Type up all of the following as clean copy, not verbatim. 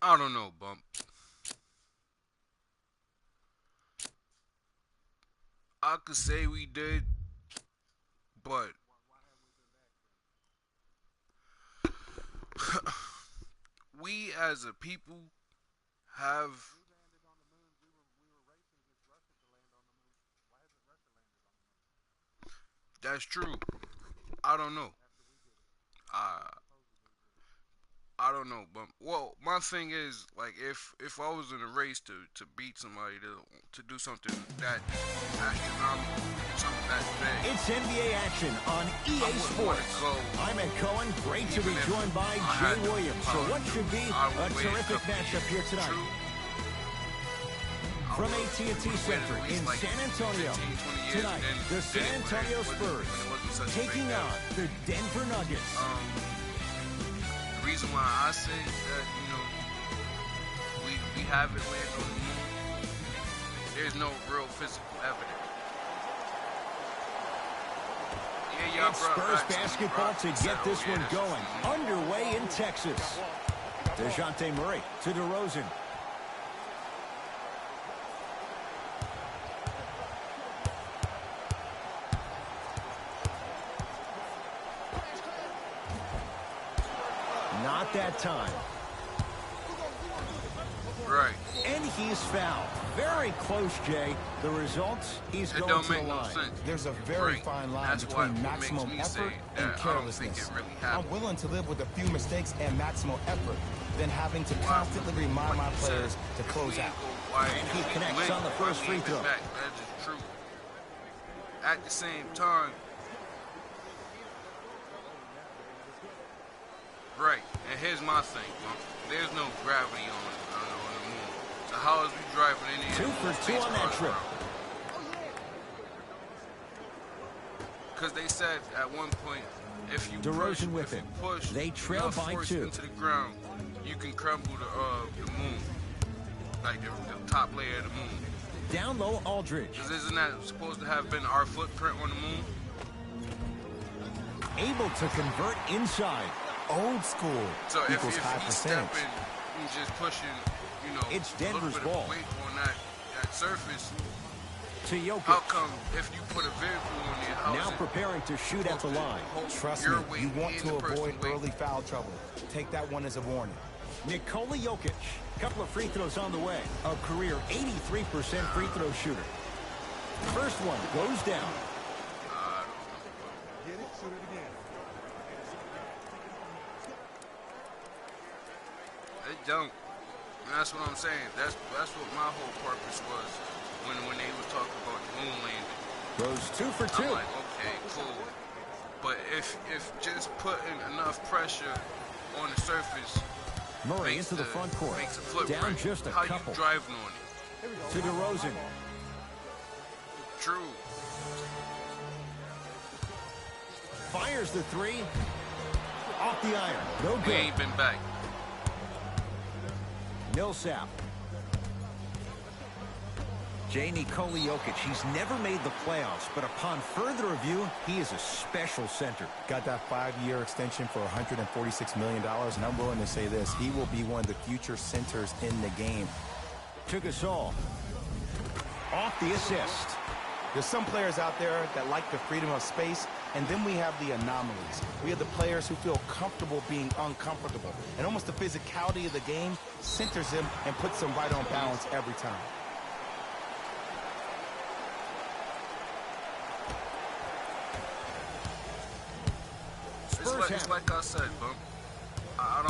I don't know, Bump. I could say we did, but we as a people have. That's true. I don't know. I I don't know, but well, my thing is like if I was in a race to beat somebody to do something that astronomical, something that big, It's NBA action on I EA wouldn't want to Sports. go. I'm Ed Cohen. Great to be Even if joined by I Jay had the Williams for power what to, should be I a would wait a terrific couple matchup years. here tonight. True. From AT&T Wait Center at in least like San Antonio. 15, 20 years, Tonight, and the then San it Antonio wasn't- Spurs when it wasn't such a taking big deal. on the Denver Nuggets. The reason why I say that we haven't landed on the moon, there's no real physical evidence. Yeah, y'all It's brought Spurs back some basketball rocks to and get said, this oh, yeah, one that's going. just the moon. Underway in Texas. DeJounte Murray to DeRozan. Not that time. Right. And he's fouled. Very close, Jay. The result, he's It going don't to the make no line. sense. There's a very Right. fine line That's why between what makes maximum me effort say and that I don't think carelessness. it really I'm happened. willing to live with a few mistakes and maximal effort than having to constantly remind my Like you said, players to if close we out. go- why And he we connects win, on the why first we free ain't been throw. back. That's just true. At the same time, right. And here's my thing, Bump. There's no gravity on the moon. So how is we driving in here? 2 for 2 on that trip. Because they said at one point, if you DeRozan with if it. you push They trail enough by force 2. into the ground, you can crumble the moon, like the top layer of the moon. Down low, Aldridge. Because isn't that supposed to have been our footprint on the moon? Able to convert inside. Old school So if equals high he's percentage. stepping, he's just pushing, It's a little Denver's bit ball. of weight on that surface. To Jokic. How come if you put a vehicle on there, how Now is it preparing to shoot at the line. Trust your me, weight you want and to the person's avoid weight? early foul trouble. Take that one as a warning. Nikola Jokic. Couple of free throws on the way. A career 83% free throw shooter. First one goes down. They don't. And that's what I'm saying. That's what my whole purpose was when they was talking about the moon landing. Goes 2 for 2. I'm like, okay, cool. But if just putting enough pressure on the surface Murray makes into the front court. makes a footprint, Down just a how couple. you driving on it? To DeRozan. True. Fires the 3. Off the iron. No We good. ain't been back. Millsap. Jay Nikola Jokic, he's never made the playoffs, but upon further review, he is a special center. Got that 5-year extension for $146 million, and I'm willing to say this. He will be one of the future centers in the game. To Gasol. Off the assist. There's some players out there that like the freedom of space, and then we have the anomalies. We have the players who feel comfortable being uncomfortable. And almost the physicality of the game centers them and puts them right on balance every time. Spurs It's have like I said, bro. I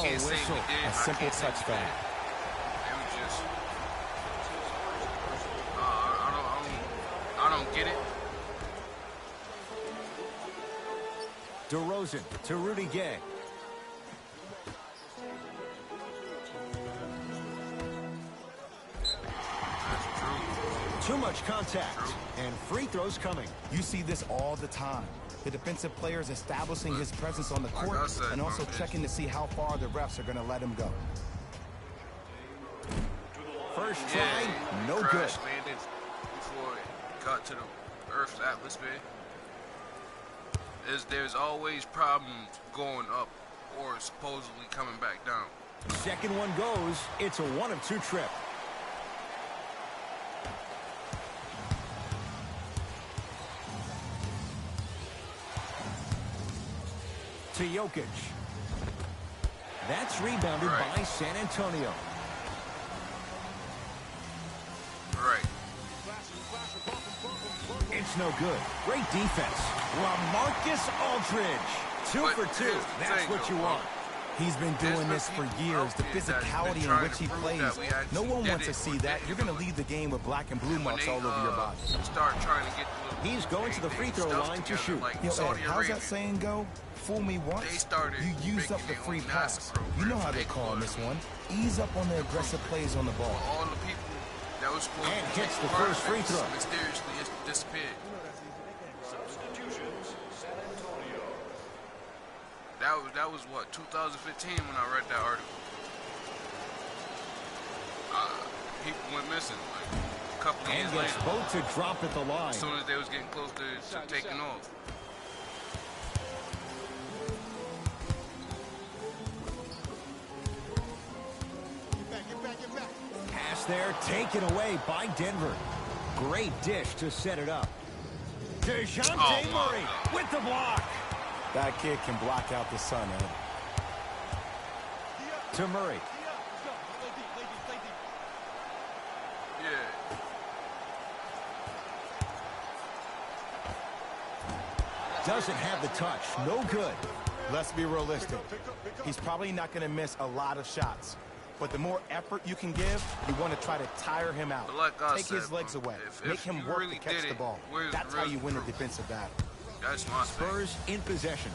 can't say whistle. we did. A simple I can't say touch we foul. did. It was just, I don't get it. DeRozan to Rudy Gay. Too much contact. And free throws coming. You see this all the time. The defensive players establishing his presence on the Like I court said, and also bro, checking to see how far the refs are going to let him go. First try, no good. Crash landed before it got to the Earth's atmosphere. There's always problems going up or supposedly coming back down. Second one goes. It's a 1 of 2 trip. To Jokic. That's rebounded by San Antonio. Right. It's no good. Great defense. LaMarcus Aldridge. 2 for 2. That's what you want. He's been doing this for years. The physicality in which he plays. No one wants to see that. You're going to lead the game with black and blue marks all over your body. Start trying to get He's going to the free throw line to shoot. Yo, Ed, how's that saying go? Fool me once, you use up the free pass. You know how they call this one. Ease up on the aggressive plays on the ball. All the people that was supposed And to hits the first free throw. mysteriously disappeared. That was what, 2015 when I read that article. People went missing like a couple of years And gets later. both to drop at the line. As soon as they was getting close to taking off. Pass there, taken away by Denver. Great dish to set it up. DeJounte Murray with the block. That kid can block out the sun, Ed. To Murray. Yeah. Doesn't have the touch. No good. Let's be realistic. He's probably not going to miss a lot of shots. But the more effort you can give, you want to try to tire him out. But like I Take said, his legs away. if Make him you work really to catch did the it, ball. where's That's how really you win a proof? defensive battle. That's my thing. Spurs in possession.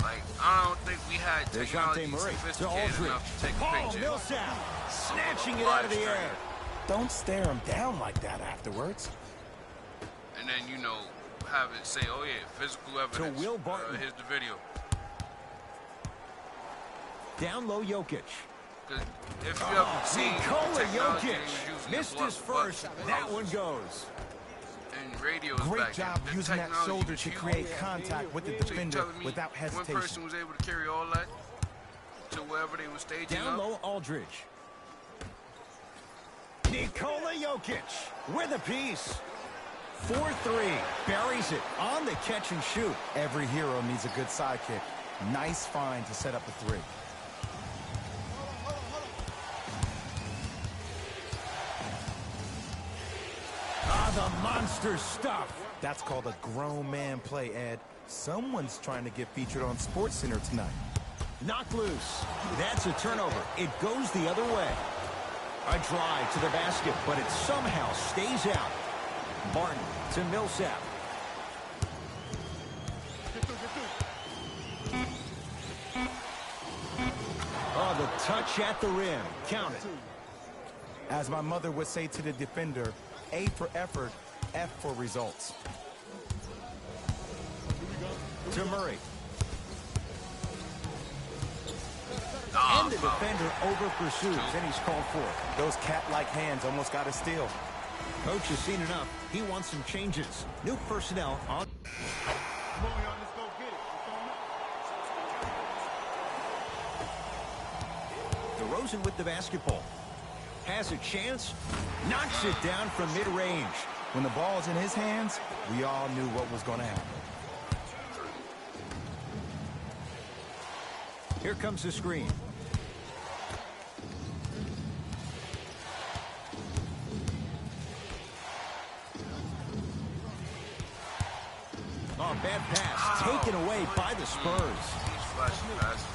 Like, I don't think we had technology DeJounte Murray to sophisticated Aldridge. enough to take a Paul picture. Millsap snatching it out of the air. Don't stare him down like that afterwards. And then, you know, have it say, oh yeah, physical evidence. Will Barton. Here's the video. Down low, Jokic. 'Cause if you ever seen Nikola technology Jokic they was using missed in his first. That one goes. And radios Great back job then. The using that technology shoulder was to huge. create contact with the So you defender telling me without one hesitation. person was able to carry all that to wherever they were staging Down up? low, Aldridge. Nikola Jokic with a piece. 4-3. Buries it on the catch and shoot. Every hero needs a good sidekick. Nice find to set up a three. The monster stuff. That's called a grown man play, Ed. Someone's trying to get featured on SportsCenter tonight. Knocked loose. That's a turnover. It goes the other way. A drive to the basket, but it somehow stays out. Barton to Millsap. Oh, the touch at the rim. Count it. As my mother would say to the defender, A for effort, F for results. To Murray. Oh, And the defender over pursues, and he's called for it. Those cat-like hands almost got a steal. Coach has seen enough. He wants some changes. New personnel on. DeRozan with the basketball. Has a chance. Knocks it down from mid-range. When the ball's in his hands, we all knew what was going to happen. Here comes the screen. Oh, bad pass. Taken away by the Spurs. He's flashing passes.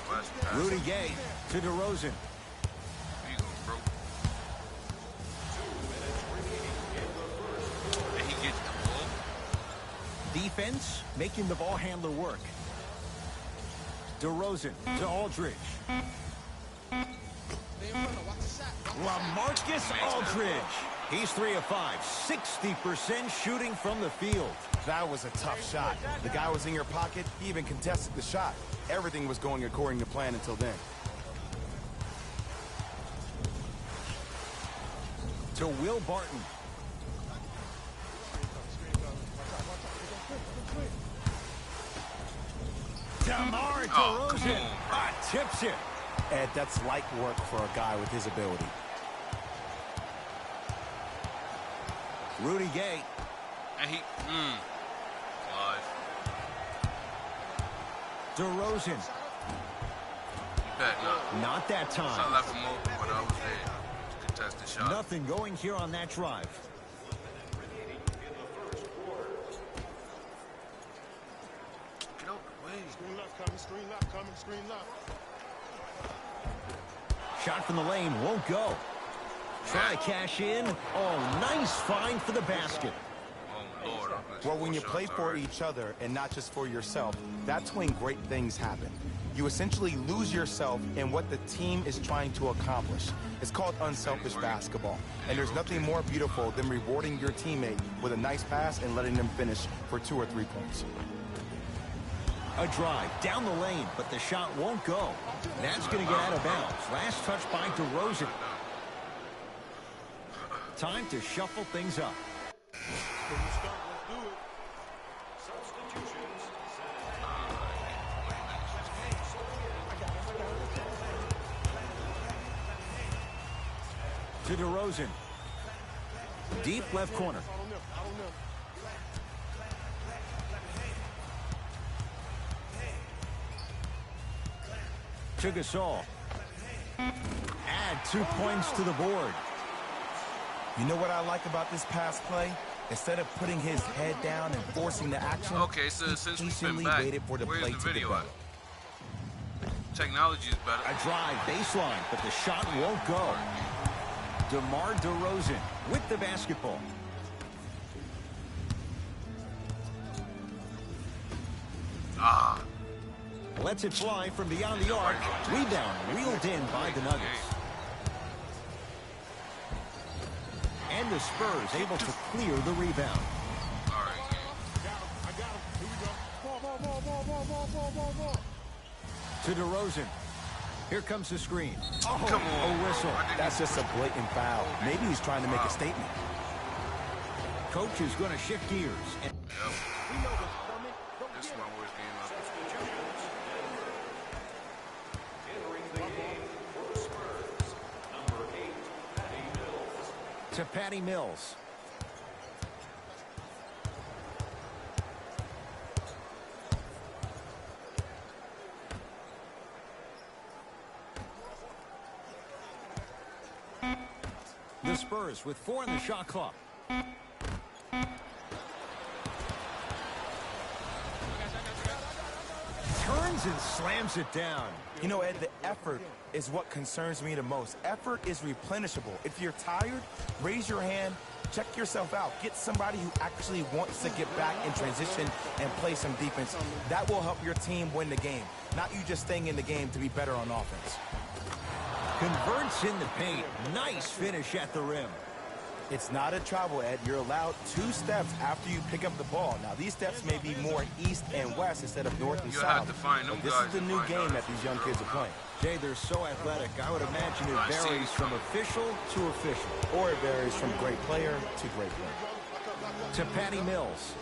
Flashing passes. Rudy Gay to DeRozan. He gonna broke. And he gets the ball. Defense making the ball handler work. DeRozan to Aldridge. LaMarcus Aldridge. He's 3 of 5. 60% shooting from the field. That was a tough shot. The guy was in your pocket. He even contested the shot. Everything was going according to plan until then. To Will Barton. DeMar Oh, come DeRozan on, tips it. Ed, that's light work for a guy with his ability. Rudy Gay. And he, live. DeRozan. You bet not. Not that So I time. left him open, but I was there to contest the shot. Nothing going here on that drive. Get out the way. Screen left coming, screen left coming, screen left. Shot from the lane won't go. Try to cash in. Oh, nice find for the basket. Oh, Lord. Well, when you play for each other and not just for yourself, that's when great things happen. You essentially lose yourself in what the team is trying to accomplish. It's called unselfish basketball. And there's nothing more beautiful than rewarding your teammate with a nice pass and letting them finish for 2 or 3 points. A drive down the lane, but the shot won't go. That's going to get out of bounds. Last touch by DeRozan. Time to shuffle things up. When you start, let's do it. Substitutions. To DeRozan. Deep left corner. I don't know. To Gasol. Add 2 points to the board. You know what I like about this pass play? Instead of putting his head down and forcing the action, Okay, so he since we've patiently been back, waited for the where's play the to video develop. at? Technology is better. A drive baseline, but the shot won't go. DeMar DeRozan with the basketball. Ah, Lets it fly from beyond the arc. Rebound reeled in by the Nuggets. And the Spurs able to clear the rebound. all right. I got him. Here we go. Ball. To DeRozan. Here comes the screen. Oh, Come on, a whistle. That's just a blatant foul. Maybe he's trying to make a statement. Coach is going to shift gears. And Yep. This is my worst game ever. to Patty Mills. The Spurs with 4 in the shot clock. Turns and slams it down. You know, Ed, the effort is what concerns me the most. Effort is replenishable. If you're tired, raise your hand, check yourself out. Get somebody who actually wants to get back in transition and play some defense. That will help your team win the game, not you just staying in the game to be better on offense. Converts in the paint. Nice finish at the rim. It's not a travel, Ed. You're allowed 2 steps after you pick up the ball. Now, these steps may be more east and west instead of north and You'll south. have to find them But this guys is the to new find game out. that these young kids are playing. Jay, they're so athletic. I would imagine it I see varies it from coming. official to official. Or it varies from great player to great player. To Patty Mills.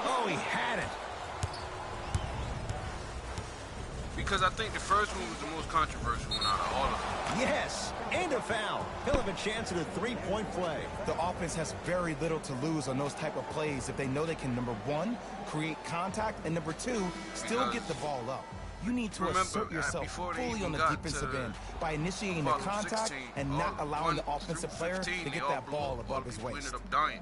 Oh, he had it. Because I think the first one was the most controversial one out of all of them. Yes, and a foul. He'll have a chance at a 3-point play. The offense has very little to lose on those type of plays if they know they can, number 1, create contact, and number 2, still Because get the ball up. You need to remember, assert yourself before they fully even on the got defensive to end by initiating the bottom contact 16, and not all allowing the 1 offensive through player 15, to they get all that blew ball up. All above the his people waist. ended up dying.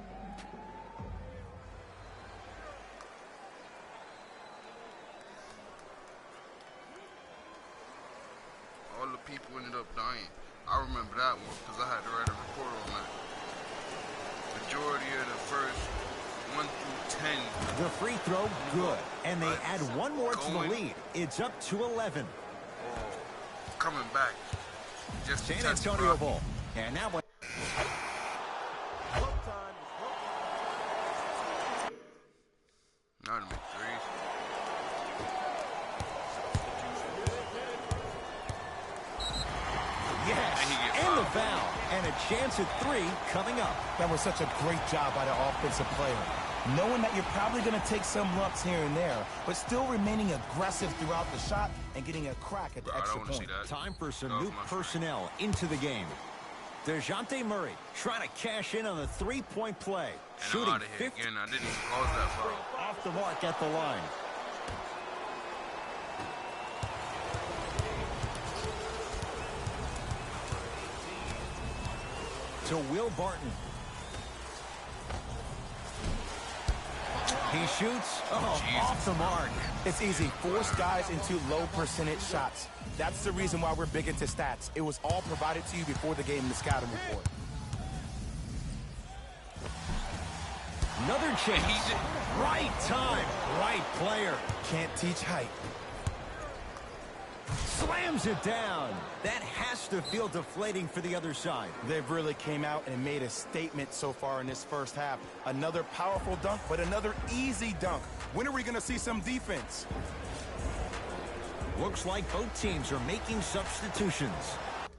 All the people ended up dying. I remember that one because I had to write a report on that. Majority of the first 1 through 10. The free throw, good. And they add 1 more to the Going. lead. It's up to 11. Coming back. Just to San test the Antonio rock. ball. And now what? Now to make threes. Yes, And he get and the fouled. foul. And a chance at 3 coming up. That was such a great job by the offensive player. knowing that you're probably going to take some lumps here and there, but still remaining aggressive throughout the shot and getting a crack at the Bro, I extra don't want to point. see that. Time for some That was new my personnel into the game. DeJounte Murray trying to cash in on the three-point play. And I'm Shooting out of here 50 again. I didn't even cause that foul. off the mark at the line. To Will Barton. He shoots. Oh, off the mark. It's easy. Force guys into low percentage shots. That's the reason why we're big into stats. It was all provided to you before the game in the scouting report. Another chance. Right time. Right player. Can't teach height. Slams it down. That has to feel deflating for the other side. They've really came out and made a statement so far in this first half. Another powerful dunk, but another easy dunk. When are we going to see some defense? Looks like both teams are making substitutions.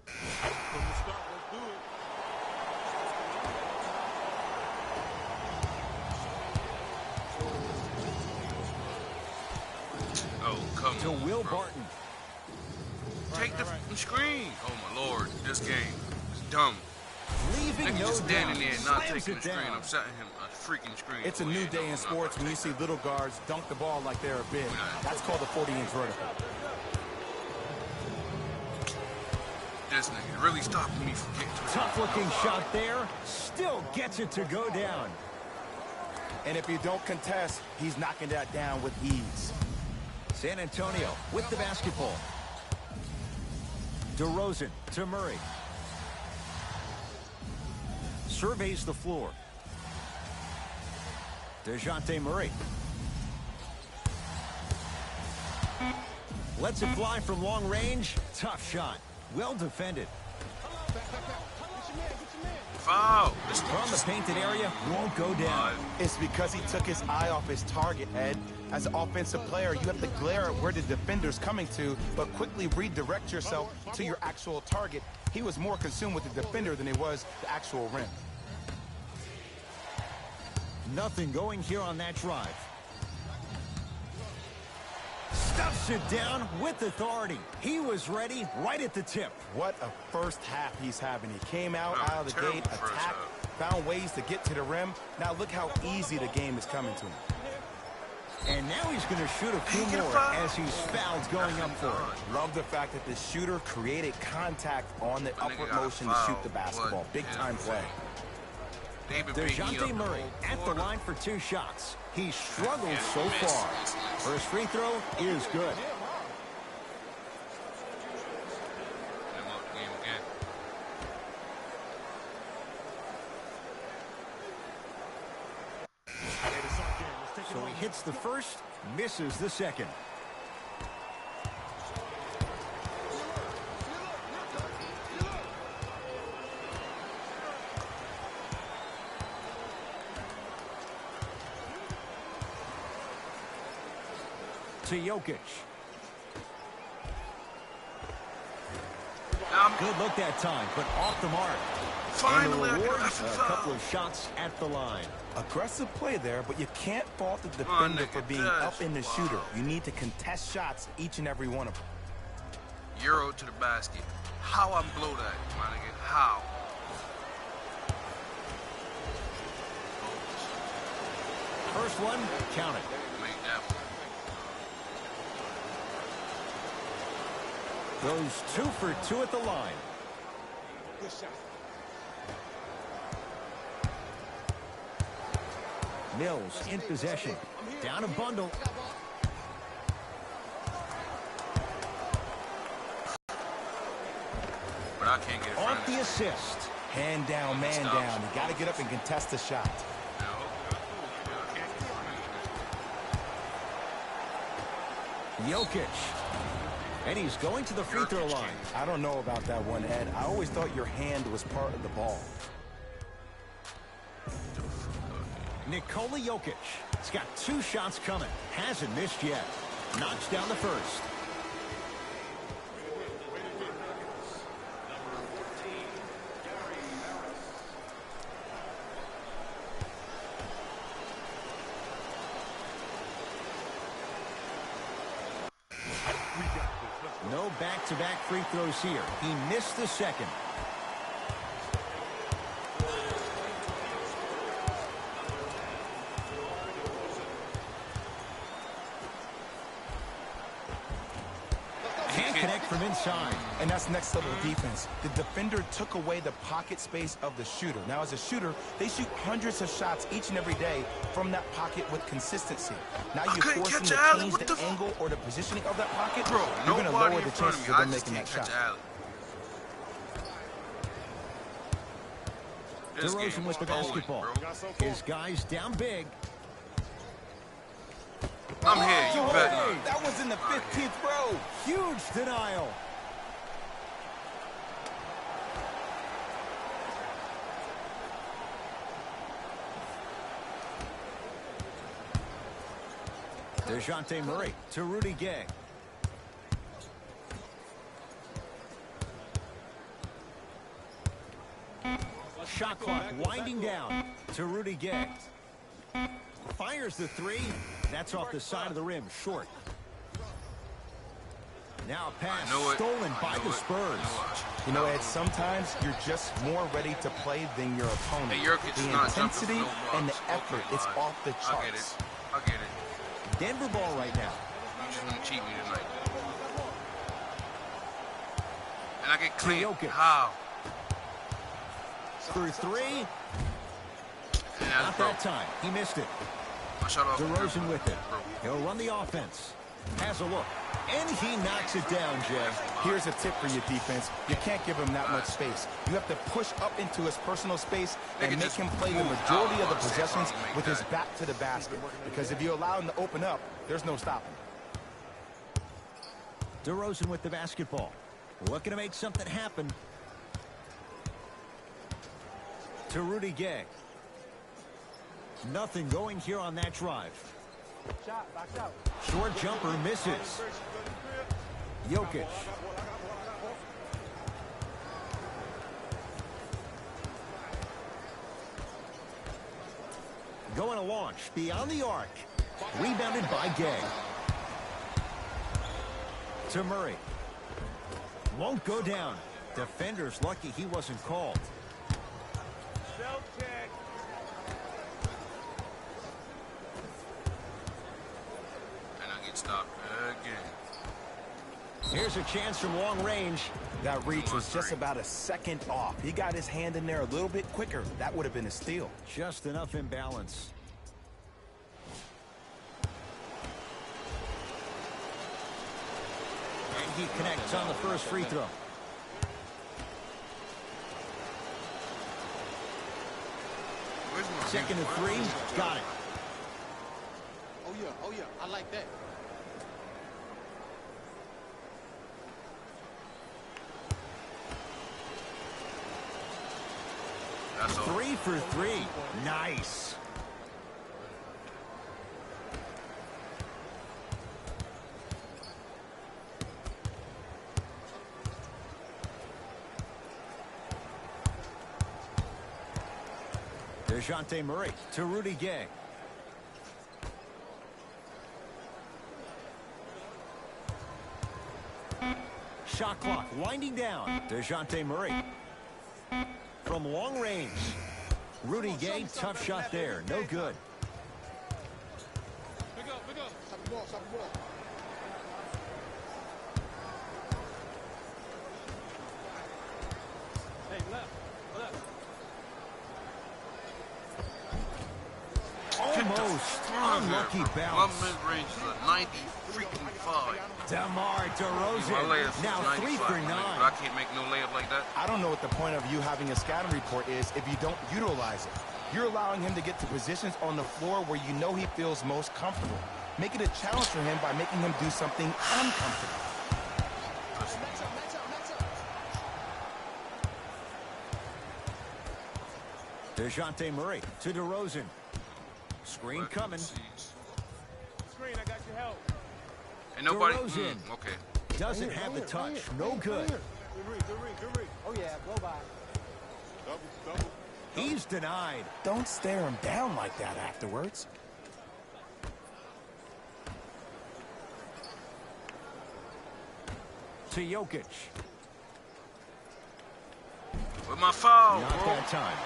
From the start, let's do it. Oh, come To on, Will bro. Barton. Take the f***ing screen. Oh, my Lord. This game is dumb. Leaving Nigga no just standing doubt. there and not Slams taking the it screen. down. I'm setting him a freaking screen. It's a Oh, new yeah, day no, in I'm not sports gonna when you take see that. little guards dunk the ball like they're big. Yeah. That's called a 40-inch vertical. This nigga really stopping me from getting to the Tough-looking shot there. Still gets it to go down. And if you don't contest, he's knocking that down with ease. San Antonio with the basketball. DeRozan to Murray. Surveys the floor. DeJounte Murray. Lets it fly from long range. Tough shot. Well defended. Foul. This From the painted area, won't go down. It's because he took his eye off his target, Ed. As an offensive player, you have to glare at where the defender's coming to, but quickly redirect yourself to your actual target. He was more consumed with the defender than he was the actual rim. Nothing going here on that drive. Stuffs it down with authority. He was ready right at the tip. What a first half he's having. He came out Wow, of the terrible gate, first attacked, found ways to get to the rim. Now look how easy the game is coming to him. And now he's going to shoot a few Get a more foul. as he's fouled going up for it. Love the fact that the shooter created contact on the But nigga upward got motion to fouled. shoot the basketball. What Big is time play. They've been beating me up DeJounte the Murray whole at the quarter. line for 2 shots. He struggled Yeah, so missed. far. First free throw is good. Them up the game again. So he hits the first, misses the second. To Jokic. Good look that time, but off the mark. Finally, And I the got reward, a a foul. couple of shots at the line. Aggressive play there, but you can't fault the on, defender nigga, for being touch. up in the Wow. shooter. You need to contest shots, each and every one of them. Euro to the basket. How I'm blow that, my nigga? How? First one, count it. Make that one. Goes 2 for 2 at the line. Good shot. Mills in possession. Down a bundle. But I can't get it Off the assist. Hand down, man Stop. down. You got to get up and contest the shot. Jokic. And he's going to the free throw line. I don't know about that one, Ed. I always thought your hand was part of the ball. Nikola Jokic. He's got 2 shots coming. Hasn't missed yet. Knocks down the first. back-to-back free throws here. He missed the second. Can't connect from inside. And that's next level defense. The defender took away the pocket space of the shooter. Now, as a shooter, they shoot hundreds of shots each and every day from that pocket with consistency. Now you force them to change the angle or the positioning of that pocket. Bro, you're going to lower the chances chances of them making that shot. DeRozan with the basketball. His guys down big. I'm here, you bet not. That was in the 15th row. Huge denial. DeJounte Murray to Rudy Gay. Shot clock winding down to Rudy Gay. Fires the three. That's off the side of the rim, short. Now a pass stolen by the Spurs. You know, Ed, sometimes you're just more ready to play than your opponent. The intensity and the effort, it's off the charts. I get it. Denver ball right now. You just want to cheat me tonight. And I get clean. How? For three. Not that time. He missed it. DeRozan with it. He'll run the offense. Has a look. And he knocks it down, Jay. Here's a tip for your defense. You can't give him that much space. You have to push up into his personal space and make him play the majority of the possessions with his back to the basket. Because if you allow him to open up, there's no stopping. DeRozan with the basketball. Looking to make something happen. To Rudy Gay. Nothing going here on that drive. Short jumper misses. Jokic. Going to launch beyond the arc. Rebounded by Gay. To Murray. Won't go down. Defender's lucky he wasn't called. Stop again. Here's a chance from long range. That reach was just about a second off. He got his hand in there a little bit quicker. That would have been a steal. Just enough imbalance. And he connects on the first free throw. Second and three. Got it. Oh yeah, I like that. That's all. 3 for 3. Nice. DeJounte Murray to Rudy Gay. Shot clock winding down. DeJounte Murray. From long range. Rudy Gay, tough shot there. No good. Pick up. Stop the ball. Hey, left. Almost. Unlucky bounce. My mid-range is a 90 freaking 5. DeMar DeRozan. Now 3 for 9. I can't make no layup like that. I don't know what the point of you having a scouting report is if you don't utilize it. You're allowing him to get to positions on the floor where you know he feels most comfortable. Make it a challenge for him by making him do something uncomfortable. DeJounte Murray to DeRozan. Screen coming. Screen, I got your help. And nobody. DeRozan. Okay. Doesn't have the touch. No good. Good read. Oh yeah, go by. Double. He's denied. Don't stare him down like that afterwards. to Jokic. With my foul, Not bro. that time.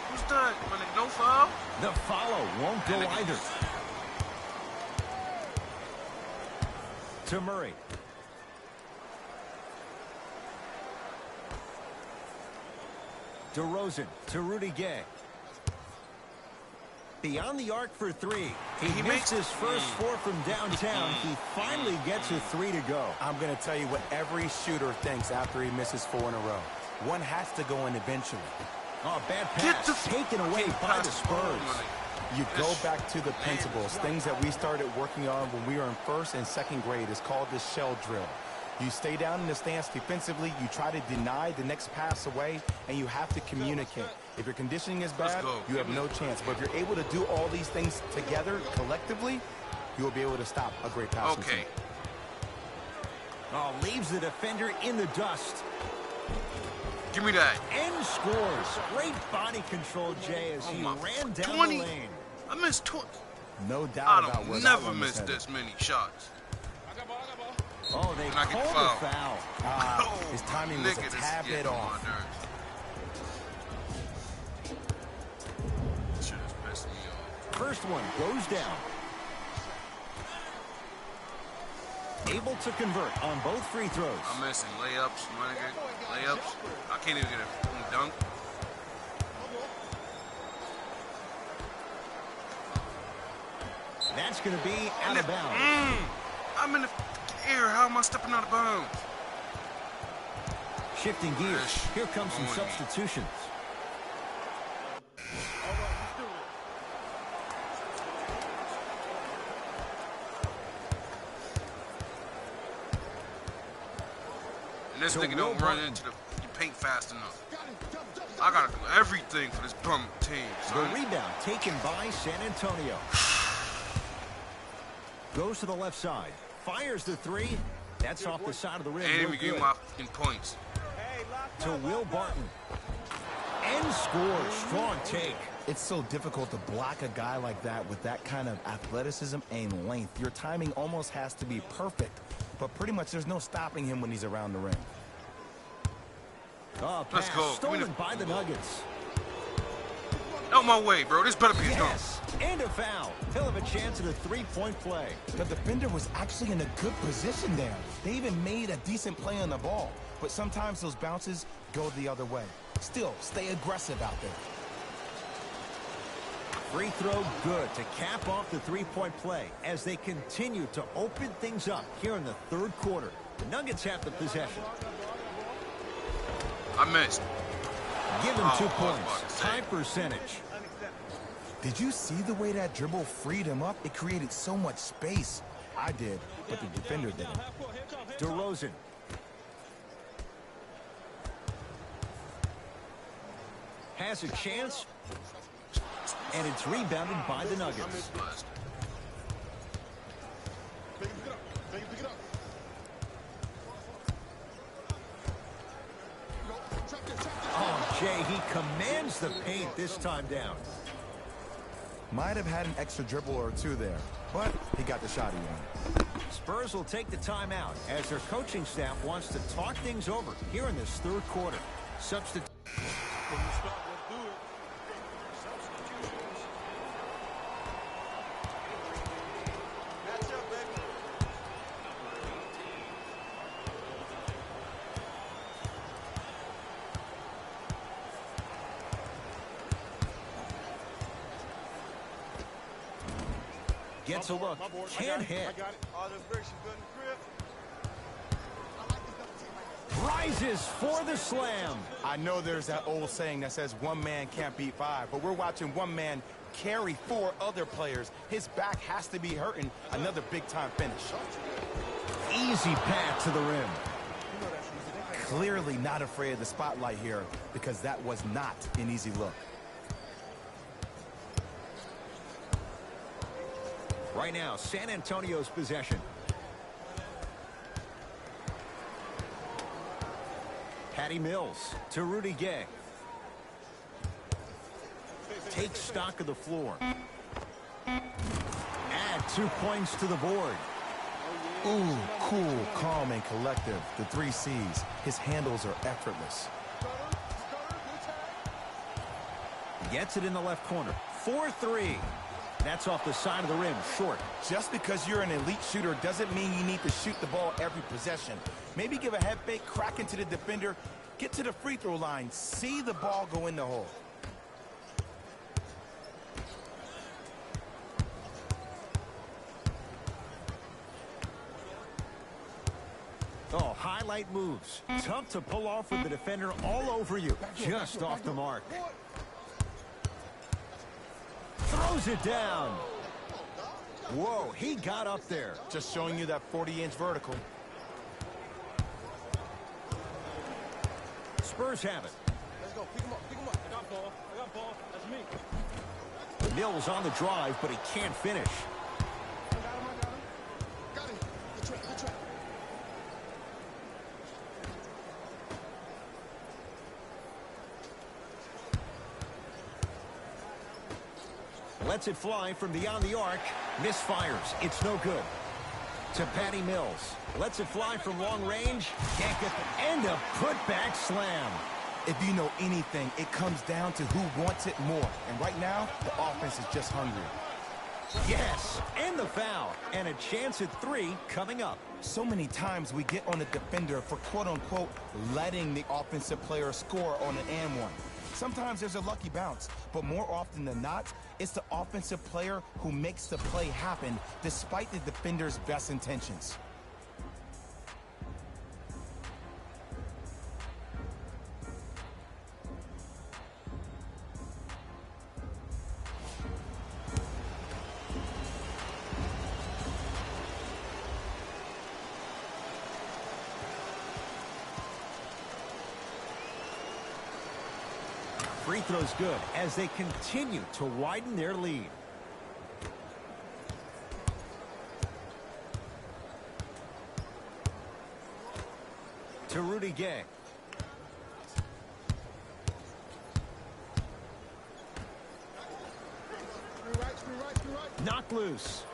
Who's that? No foul? The follow won't go either. To Murray. DeRozan to Rudy Gay. Beyond the arc for three. He missed his first four from downtown. He finally gets a three to go. I'm going to tell you what every shooter thinks after he misses 4 in a row. One has to go in eventually. Oh, bad pass taken away by the Spurs. You go back to the principles, things that we started working on when we were in first and second grade. It's called the shell drill. You stay down in the stance defensively, you try to deny the next pass away, and you have to communicate. If your conditioning is bad, you have no chance. But if you're able to do all these things together, collectively, you will be able to stop a great pass. Okay. Oh, leaves the defender in the dust. Give me that. And scores. Great body control, Jay, as he ran down 20. the lane. I missed 20. No doubt I about where don't that never one was miss headed. this many shots. Oh, they Not getting called fouled. the foul. His timing was a Nigga, this tad is bit getting on off. my nerves. Shit is pissing me off. First one goes down. Able to convert on both free throws. I'm missing layups, my nigga. Layups. I can't even get a dunk. That's going to be out of bounds. I'm in the air. How am I stepping out of bounds? Shifting gears. Here comes some substitutions. And this nigga don't run into the paint fast enough. I gotta do everything for this bum team, The son. rebound taken by San Antonio. Goes to the left side. Fires the three. That's off the side of the rim. Ain't No even give good. my fucking points. To Will Barton. And scores. Strong take. It's so difficult to block a guy like that with that kind of athleticism and length. Your timing almost has to be perfect, but pretty much there's no stopping him when he's around the rim. Oh, Let's pass go. stolen by the Nuggets. Out my way, bro. This better be a dunk. Yes, and a foul. He'll have a chance at a three-point play. The defender was actually in a good position there. They even made a decent play on the ball, but sometimes those bounces go the other way. Still, stay aggressive out there. Free throw good to cap off the three-point play as they continue to open things up here in the third quarter. The Nuggets have the possession. I missed. Give him 2 I was points. about to say. High percentage. Did you see the way that dribble freed him up? It created so much space. I did, but the defender didn't. DeRozan. Has a chance, and it's rebounded by the Nuggets. Blessed. Oh, Jay, he commands the paint this time down. Might have had an extra dribble or two there, but he got the shot he wanted. Spurs will take the timeout as their coaching staff wants to talk things over here in this third quarter. Substitute. When you start, let's do it. Substitutions. Match up, baby. Gets a look. My board. Can't hit. I got it. Oh, that's great. She's good in the crib. Rises for the slam. I know there's that old saying that says one man can't beat five, but we're watching one man carry 4 other players. His back has to be hurting. Another big-time finish. Easy path to the rim. Clearly not afraid of the spotlight here because that was not an easy look. Right now, San Antonio's possession. Patty Mills to Rudy Gay. Take stock of the floor. Add 2 points to the board. Ooh, cool, calm, and collective. The 3 C's. His handles are effortless. Gets it in the left corner. 4-3. That's off the side of the rim, short. Just because you're an elite shooter doesn't mean you need to shoot the ball every possession. Maybe give a head fake, crack into the defender, get to the free throw line, see the ball go in the hole. Oh, highlight moves. Tough to pull off with the defender all over you. Just off the mark. Throws it down. Whoa, he got up there. Just showing you that 40-inch vertical. Spurs have it. Let's go. Pick him up. Pick him up. I got ball. I got ball. That's me. Mills on the drive, but he can't finish. I got him. I got him. Got him. Good try. Good try. Lets it fly from beyond the arc. Misfires. It's no good. To Patty Mills. Lets it fly from long range. Can't get the end of putback slam. If you know anything, it comes down to who wants it more. And right now, the offense is just hungry. Yes, and the foul. And a chance at 3 coming up. So many times we get on the defender for quote-unquote letting the offensive player score on an and one. Sometimes there's a lucky bounce, but more often than not, it's the offensive player who makes the play happen despite the defender's best intentions. Free throw's good as they continue to widen their lead. To Rudy Gay. Screen right. Knocked loose.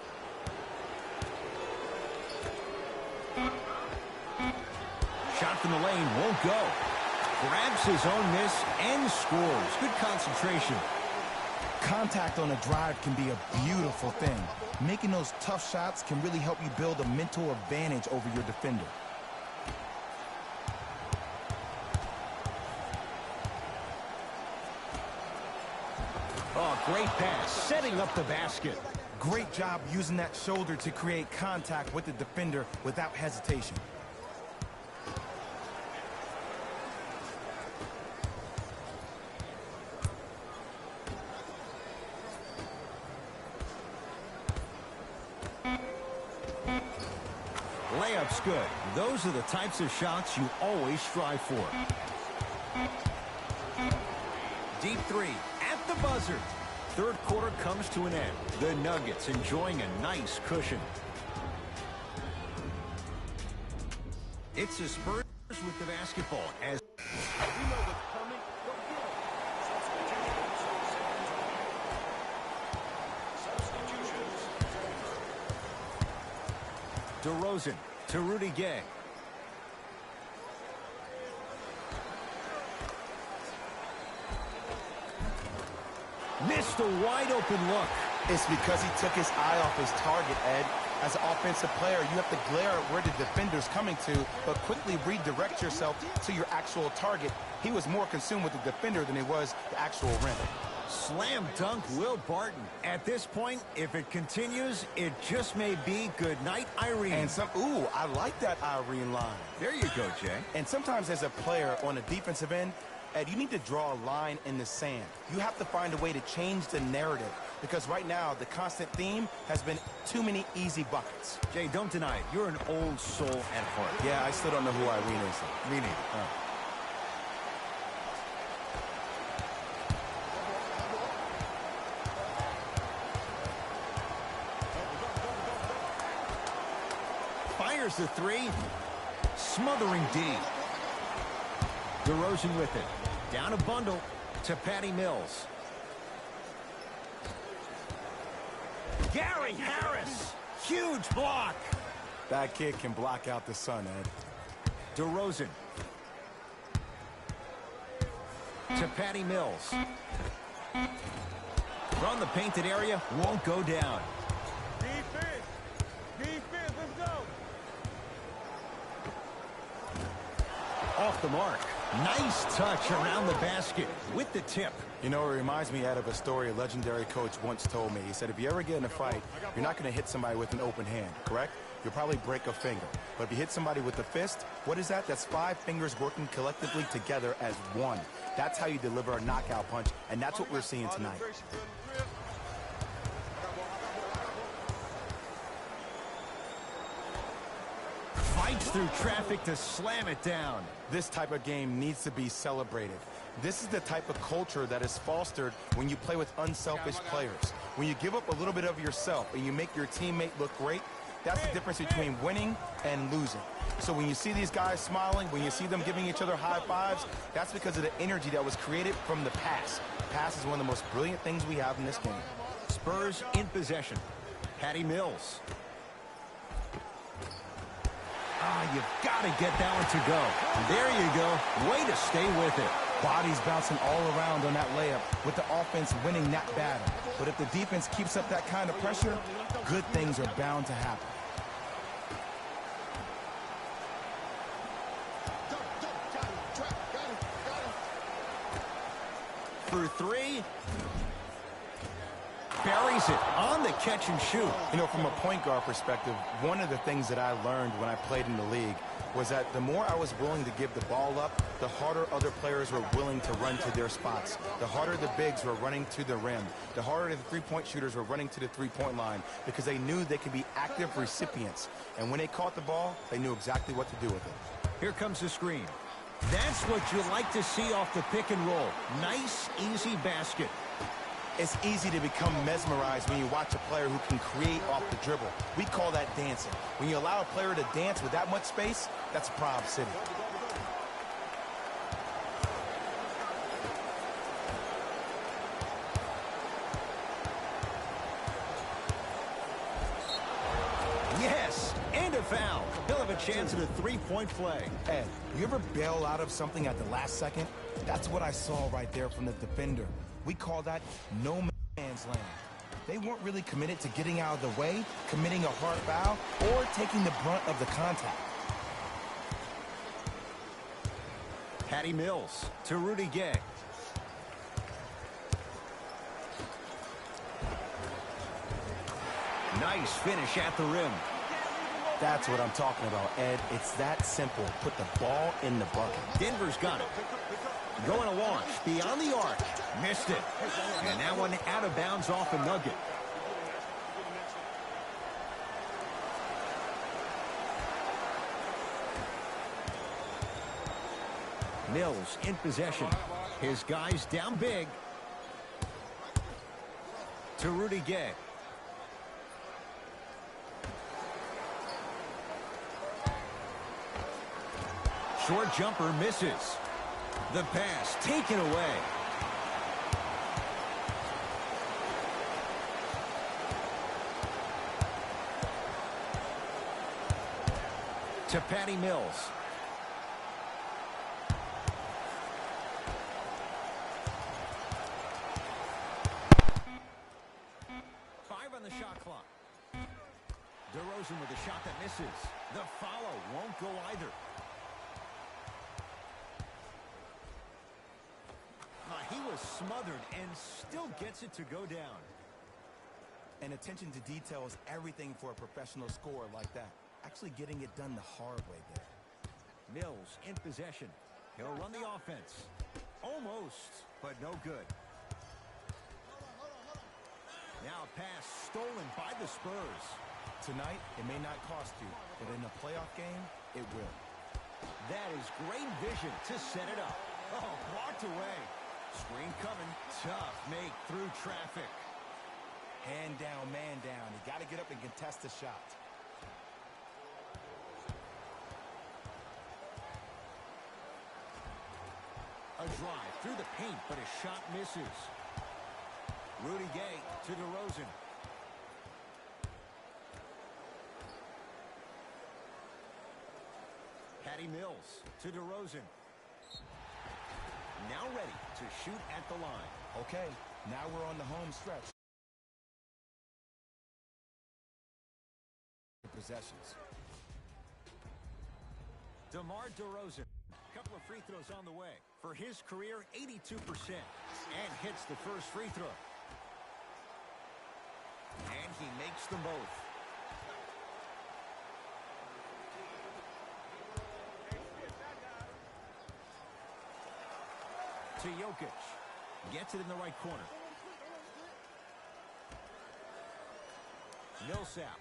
Shot from the lane won't go. Grabs his own miss and scores. Good concentration. Contact on a drive can be a beautiful thing. Making those tough shots can really help you build a mental advantage over your defender. Oh, great pass. Setting up the basket. Great job using that shoulder to create contact with the defender without hesitation. Layup's good. Those are the types of shots you always strive for. Deep 3 at the buzzer. Third quarter comes to an end. The Nuggets enjoying a nice cushion. It's the Spurs with the basketball as We know what's coming. Go get it. DeRozan to Rudy Gay. Missed a wide open look. It's because he took his eye off his target, Ed. As an offensive player, you have to glare at where the defender's coming to, but quickly redirect yourself to your actual target. He was more consumed with the defender than he was the actual rim. Slam dunk Will Barton. At this point, if it continues, it just may be good night, Irene. And ooh, I like that Irene line. There you go, Jay. And sometimes as a player on the defensive end, Ed, you need to draw a line in the sand. You have to find a way to change the narrative because right now the constant theme has been too many easy buckets. Jay, don't deny it. You're an old soul at heart. Yeah, I still don't know who Irene is. Me neither. Fires the 3. Smothering D. DeRozan with it. Down a bundle to Patty Mills. Gary Harris. Huge block. That kid can block out the sun, Ed. DeRozan. To Patty Mills. From the painted area, won't go down. Defense. Defense, let's go. Off the mark. Nice touch around the basket with the tip. You know, it reminds me, Ed, of a story a legendary coach once told me. He said, if you ever get in a fight, you're not going to hit somebody with an open hand, correct? You'll probably break a finger. But if you hit somebody with a fist, what is that? That's 5 fingers working collectively together as one. That's how you deliver a knockout punch, and that's what we're seeing tonight. Fights through traffic to slam it down. This type of game needs to be celebrated. This is the type of culture that is fostered when you play with unselfish players. When you give up a little bit of yourself and you make your teammate look great, that's the difference between winning and losing. So when you see these guys smiling, when you see them giving each other high fives, that's because of the energy that was created from the pass. Pass is one of the most brilliant things we have in this game. Spurs in possession. Patty Mills. You've got to get that one to go. There you go. Way to stay with it. Bodies bouncing all around on that layup with the offense winning that battle. But if the defense keeps up that kind of pressure, good things are bound to happen. For 3. Buries it on the catch and shoot. You know, from a point guard perspective, one of the things that I learned when I played in the league was that the more I was willing to give the ball up, the harder other players were willing to run to their spots. The harder the bigs were running to the rim. The harder the three-point shooters were running to the three-point line because they knew they could be active recipients. And when they caught the ball, they knew exactly what to do with it. Here comes the screen. That's what you like to see off the pick and roll. Nice, easy basket. It's easy to become mesmerized when you watch a player who can create off the dribble. We call that dancing. When you allow a player to dance with that much space, that's a problem city. Yes, and a foul. He'll have a chance at a three-point play. Ed, you ever bail out of something at the last second? That's what I saw right there from the defender. We call that no man's land. They weren't really committed to getting out of the way, committing a hard foul, or taking the brunt of the contact. Patty Mills to Rudy Gay. Nice finish at the rim. That's what I'm talking about, Ed. It's that simple. Put the ball in the bucket. Denver's got it. Going to launch beyond the arc. Missed it. And that one out of bounds off a nugget. Mills in possession. His guys down big. To Rudy Gay. Short jumper misses. The pass taken away. To Patty Mills. Five on the shot clock. DeRozan with a shot that misses. The follow won't go either. He was smothered and still gets it to go down. And attention to detail is everything for a professional scorer like that. Actually getting it done the hard way there. Mills in possession. He'll run the offense. Almost, but no good. Now a pass stolen by the Spurs. Tonight, it may not cost you, but in a playoff game, it will. That is great vision to set it up. Oh, blocked away. Screen coming. Tough make through traffic. Hand down, man down. You got to get up and contest the shot. A drive through the paint, but his shot misses. Rudy Gay to DeRozan. Patty Mills to DeRozan. Now ready to shoot at the line. Okay, now we're on the home stretch. Possessions. DeMar DeRozan. Couple of free throws on the way. For his career, 82%. And hits the first free throw. And he makes them both. To Jokic. Gets it in the right corner. Millsap.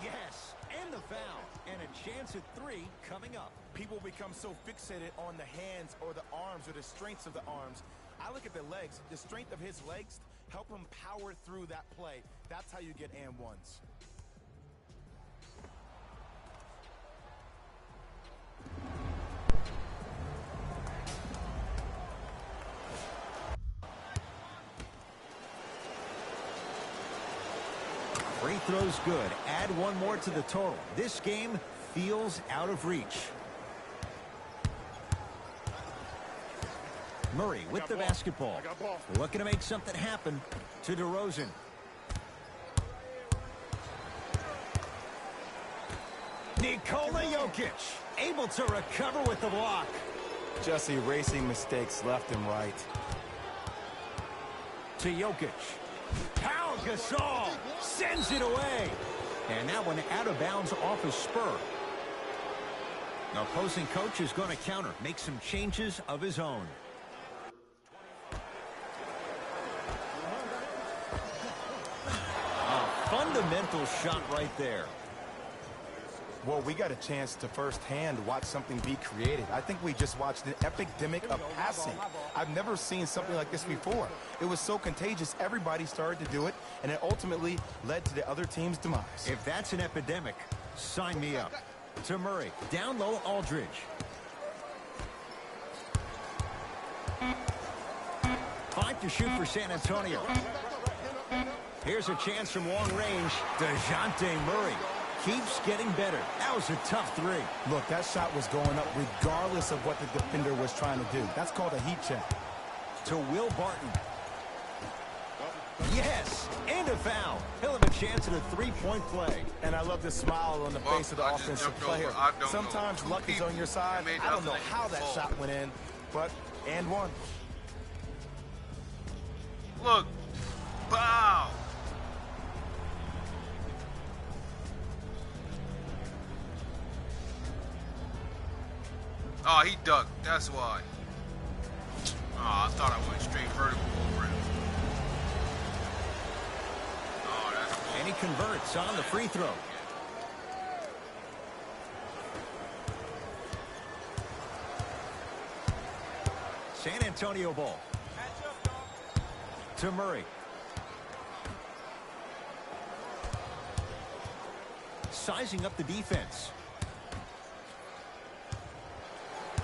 Yes, and the foul. And a chance at 3 coming up. People become so fixated on the hands or the arms or the strengths of the arms. I look at the legs. The strength of his legs help him power through that play. That's how you get and ones. Free throws good. Add one more to the total. This game feels out of reach. Murray with the basketball. Looking to make something happen. To DeRozan. Nikola Jokic able to recover with the block. Just erasing mistakes left and right. To Jokic. Pau Gasol sends it away. And that one out of bounds off his spur. The opposing coach is going to counter. Make some changes of his own. A fundamental shot right there. Well, we got a chance to firsthand watch something be created. I think we just watched an epidemic of passing. I've never seen something like this before. It was so contagious, everybody started to do it, and it ultimately led to the other team's demise. If that's an epidemic, sign me up. To Murray, down low Aldridge. Five to shoot for San Antonio. Here's a chance from long range. DeJounte Murray keeps getting better. That was a tough 3. Look, that shot was going up regardless of what the defender was trying to do. That's called a heat check. To Will Barton. Yes, and a foul. He'll have a chance at a 3-point play. And I love the smile on the face of the offensive player. Sometimes luck is on your side. I don't know how that shot went in, but and one. Look. Wow. Oh, he ducked. That's why. Oh, I thought I went straight vertical over him. Oh, that's cool. And he converts on the free throw. San Antonio ball. To Murray. Sizing up the defense.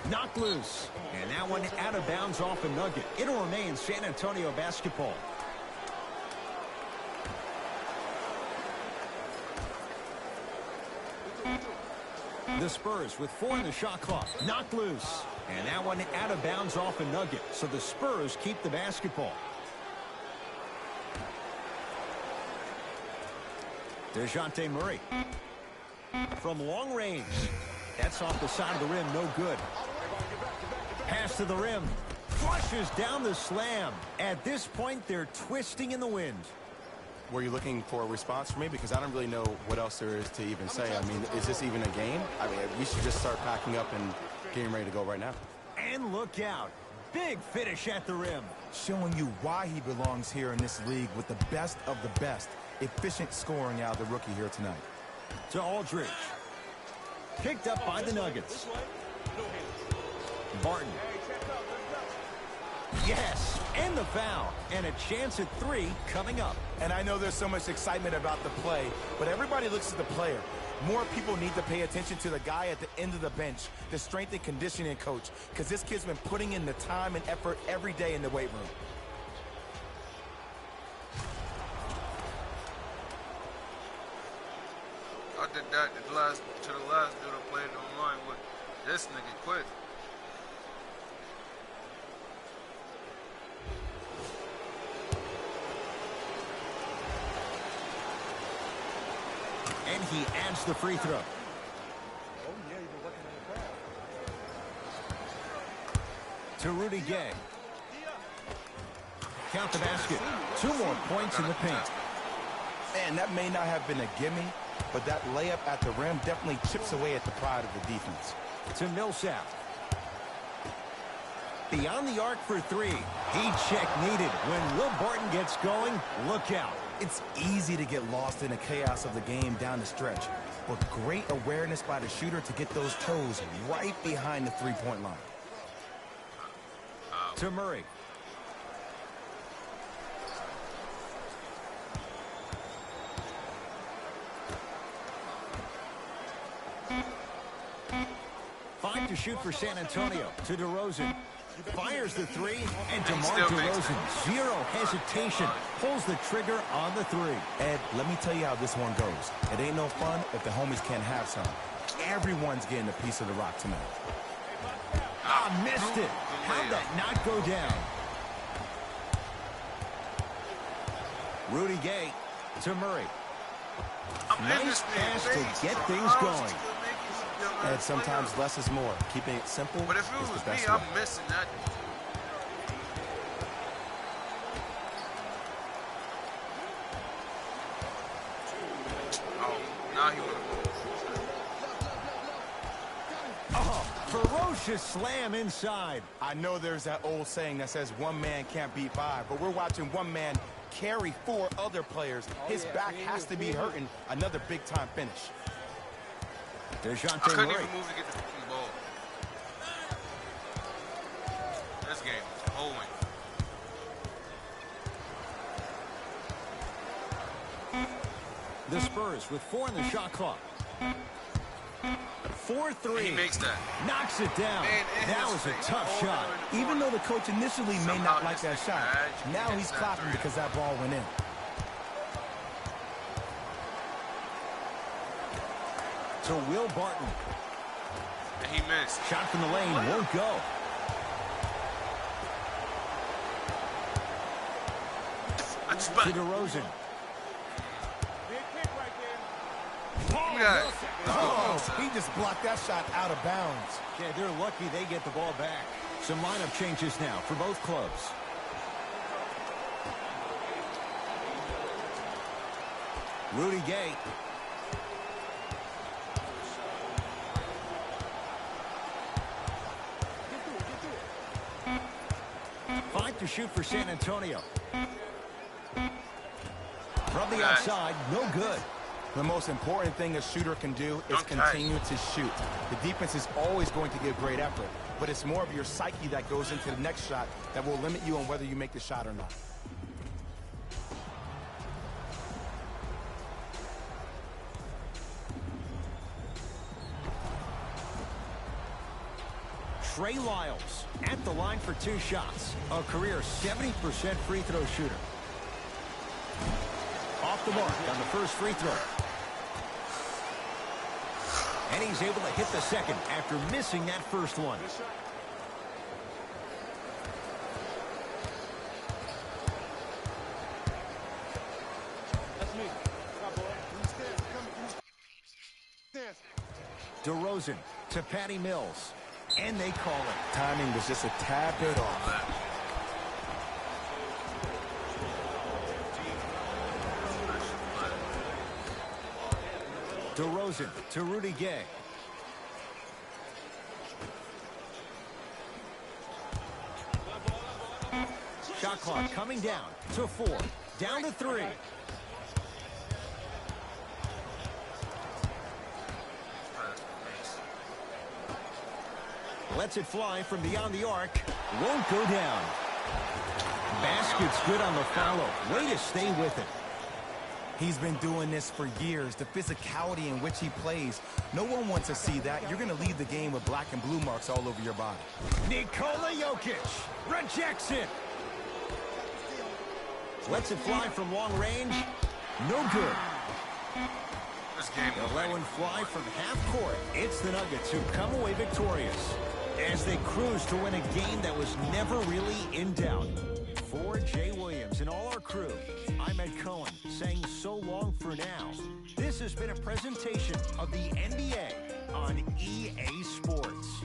Knocked loose. And that one out of bounds off a nugget. It'll remain San Antonio basketball. The Spurs with 4 in the shot clock. Knocked loose. And that one out of bounds off a nugget. So the Spurs keep the basketball. DeJounte Murray. From long range. That's off the side of the rim. No good. Pass to the rim. Flushes down the slam. At this point, they're twisting in the wind. Were you looking for a response from me? Because I don't really know what else there is to even say. I mean, is this even a game? I mean, we should just start packing up and getting ready to go right now. And look out. Big finish at the rim. Showing you why he belongs here in this league with the best of the best. Efficient scoring out of the rookie here tonight. To Aldridge. Picked up by the Nuggets. Barton. Yes, and the foul. And a chance at 3 coming up. And I know there's so much excitement about the play, but everybody looks at the player. More people need to pay attention to the guy at the end of the bench, the strength and conditioning coach, because this kid's been putting in the time and effort every day in the weight room. I did that to the last dude I played online with. This nigga quit. And he adds the free throw. Oh, yeah, you've been working on the crowd. To Rudy Gay. Count the basket. 2 more points in the paint. And that may not have been a gimme, but that layup at the rim definitely chips away at the pride of the defense. To Millsap. Beyond the arc for 3. Heat check needed. When Will Barton gets going, look out. It's easy to get lost in the chaos of the game down the stretch, but great awareness by the shooter to get those toes right behind the three-point line. To Murray. Five to shoot for San Antonio. To DeRozan. Fires the 3, and DeMar DeRozan, zero hesitation, pulls the trigger on the 3. Ed, let me tell you how this one goes. It ain't no fun if the homies can't have some. Everyone's getting a piece of the rock tonight. Ah, missed it. How'd that not go down? Rudy Gay to Murray. Nice pass to get things going. Ed, sometimes less is more. Keeping it simple But if it is was the me, best I'm way. missing that. Oh, now he wanna move. Oh, ferocious slam inside. I know there's that old saying that says one man can't beat 5, but we're watching one man carry 4 other players. His back has to be hurting. Another big-time finish. I DeJounte couldn't Murray. even move to get the fucking ball. This game is hoeing. The Spurs with 4 in the shot clock. 4-3. He makes that. Knocks it down. Man, in That his was a face. tough Holding shot. him in the Even corner. though the coach initially may Somehow not like this that nigga shot, magic now gets he's that clapping three. because that ball went in. To Will Barton. And he missed. Shot from the lane won't go. I just To DeRozan. that. Oh, he just blocked that shot out of bounds. Yeah, they're lucky they get the ball back. Some lineup changes now for both clubs. Rudy Gay. Five to shoot for San Antonio. From the outside, no good. The most important thing a shooter can do is Okay. continue to shoot. The defense is always going to give great effort, but it's more of your psyche that goes into the next shot that will limit you on whether you make the shot or not. Trey Lyles at the line for 2 shots. A career 70% free throw shooter. Off the mark on the first free throw. And he's able to hit the second after missing that first one. DeRozan to Patty Mills. And they call it. Timing was just a tad bit off. DeRozan to Rudy Gay. Shot clock coming down to 4. Down to 3. Lets it fly from beyond the arc. Won't go down. Basket's good on the follow. Way to stay with it. He's been doing this for years. The physicality in which he plays. No one wants to see that. You're going to leave the game with black and blue marks all over your body. Nikola Jokic rejects it. Lets it fly from long range. No good. This this game They'll let already. one fly from half court. It's the Nuggets who come away victorious as they cruise to win a game that was never really in doubt. For Jay Williams and all our crew, I'm Ed Cohen saying so long for now. This has been a presentation of the NBA on EA Sports.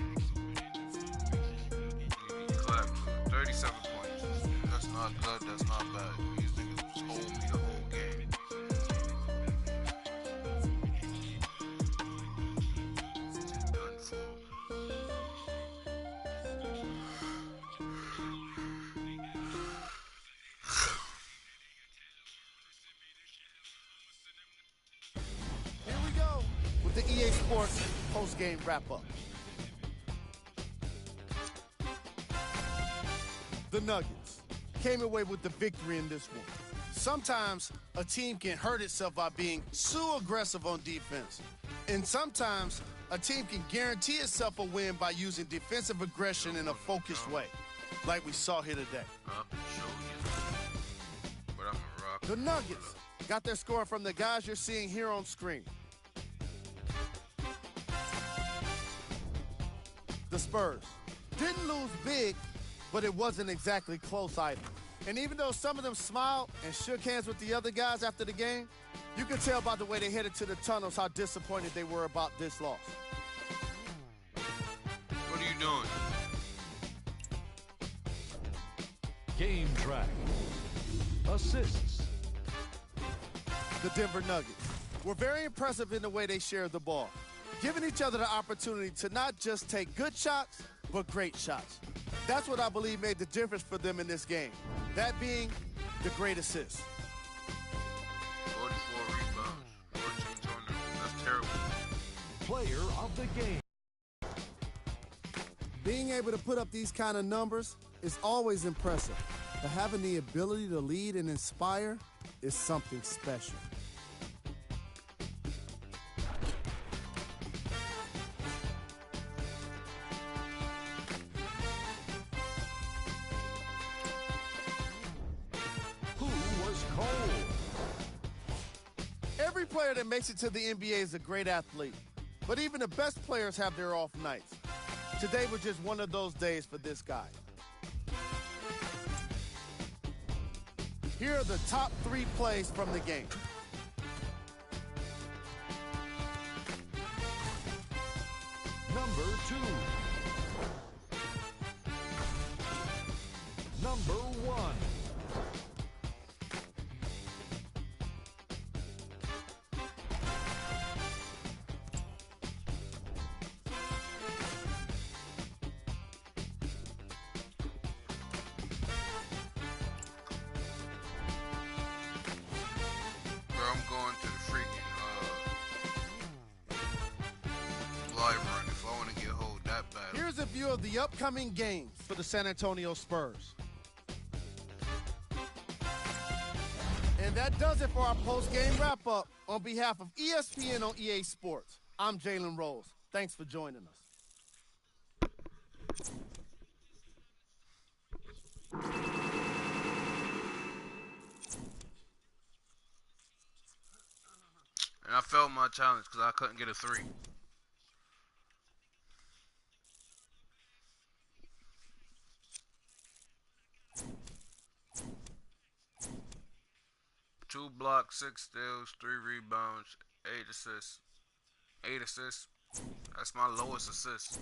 Clap. 37 points. That's not good. That's not bad. These niggas hold me the whole game. Done for. Here we go with the EA Sports post-game wrap-up. The Nuggets came away with the victory in this one. Sometimes a team can hurt itself by being so aggressive on defense. And sometimes a team can guarantee itself a win by using defensive aggression in a focused way, like we saw here today. Up and showed you. But I'm a rock. The Nuggets got their score from the guys you're seeing here on screen. The Spurs didn't lose big, but it wasn't exactly close either. And even though some of them smiled and shook hands with the other guys after the game, you could tell by the way they headed to the tunnels how disappointed they were about this loss. What are you doing? Game track. Assists. The Denver Nuggets were very impressive in the way they shared the ball, giving each other the opportunity to not just take good shots, but great shots. That's what I believe made the difference for them in this game, that being the great assist. 44 rebounds. 14 turnovers. That's terrible. Player of the game. Being able to put up these kind of numbers is always impressive, but having the ability to lead and inspire is something special. Who was cold? Every player that makes it to the NBA is a great athlete, but even the best players have their off nights. Today was just one of those days for this guy. Here are the top 3 plays from the game. Number 2. Number 1. Bro, I'm going to the freaking live run if I want to get hold that bad. Here's a view of the upcoming games for the San Antonio Spurs. And that does it for our post-game wrap-up. On behalf of ESPN on EA Sports, I'm Jalen Rose. Thanks for joining us. And I failed my challenge because I couldn't get a 3. Two blocks, 6 steals, 3 rebounds, 8 assists. 8 assists. That's my lowest assist.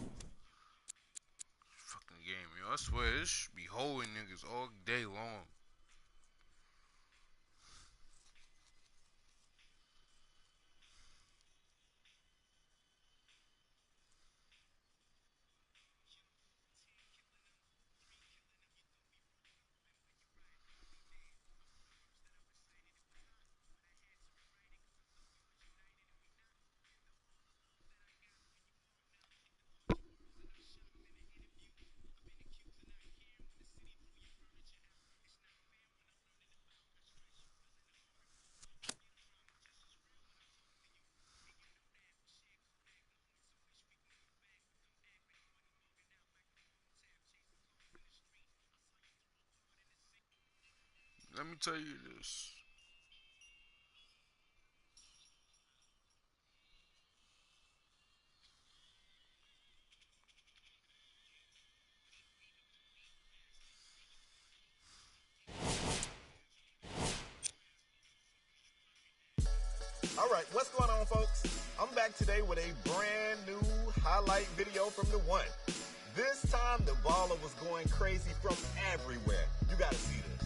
Fucking game, yo. I swear this should be holding niggas all day long. Let me tell you this. today with a brand new highlight video from the one. This time the baller was going crazy from everywhere. You gotta see this.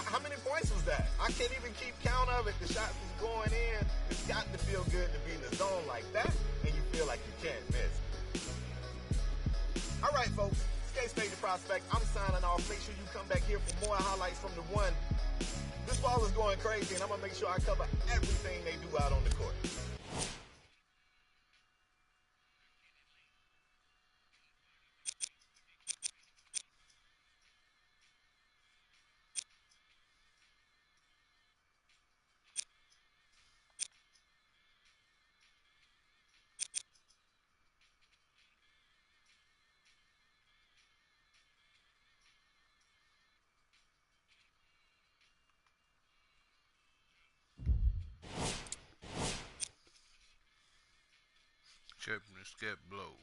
How many points was that? I can't even keep count of it. The shots was going in. It's got to feel good to be in the zone like that, and you feel like you can't miss. All right, folks. Skate Spade the Prospect. I'm signing off. Make sure you come back here for more highlights from the one. This ball is going crazy, and I'm going to make sure I cover everything they do out on the court. Chapter the Scat Blow.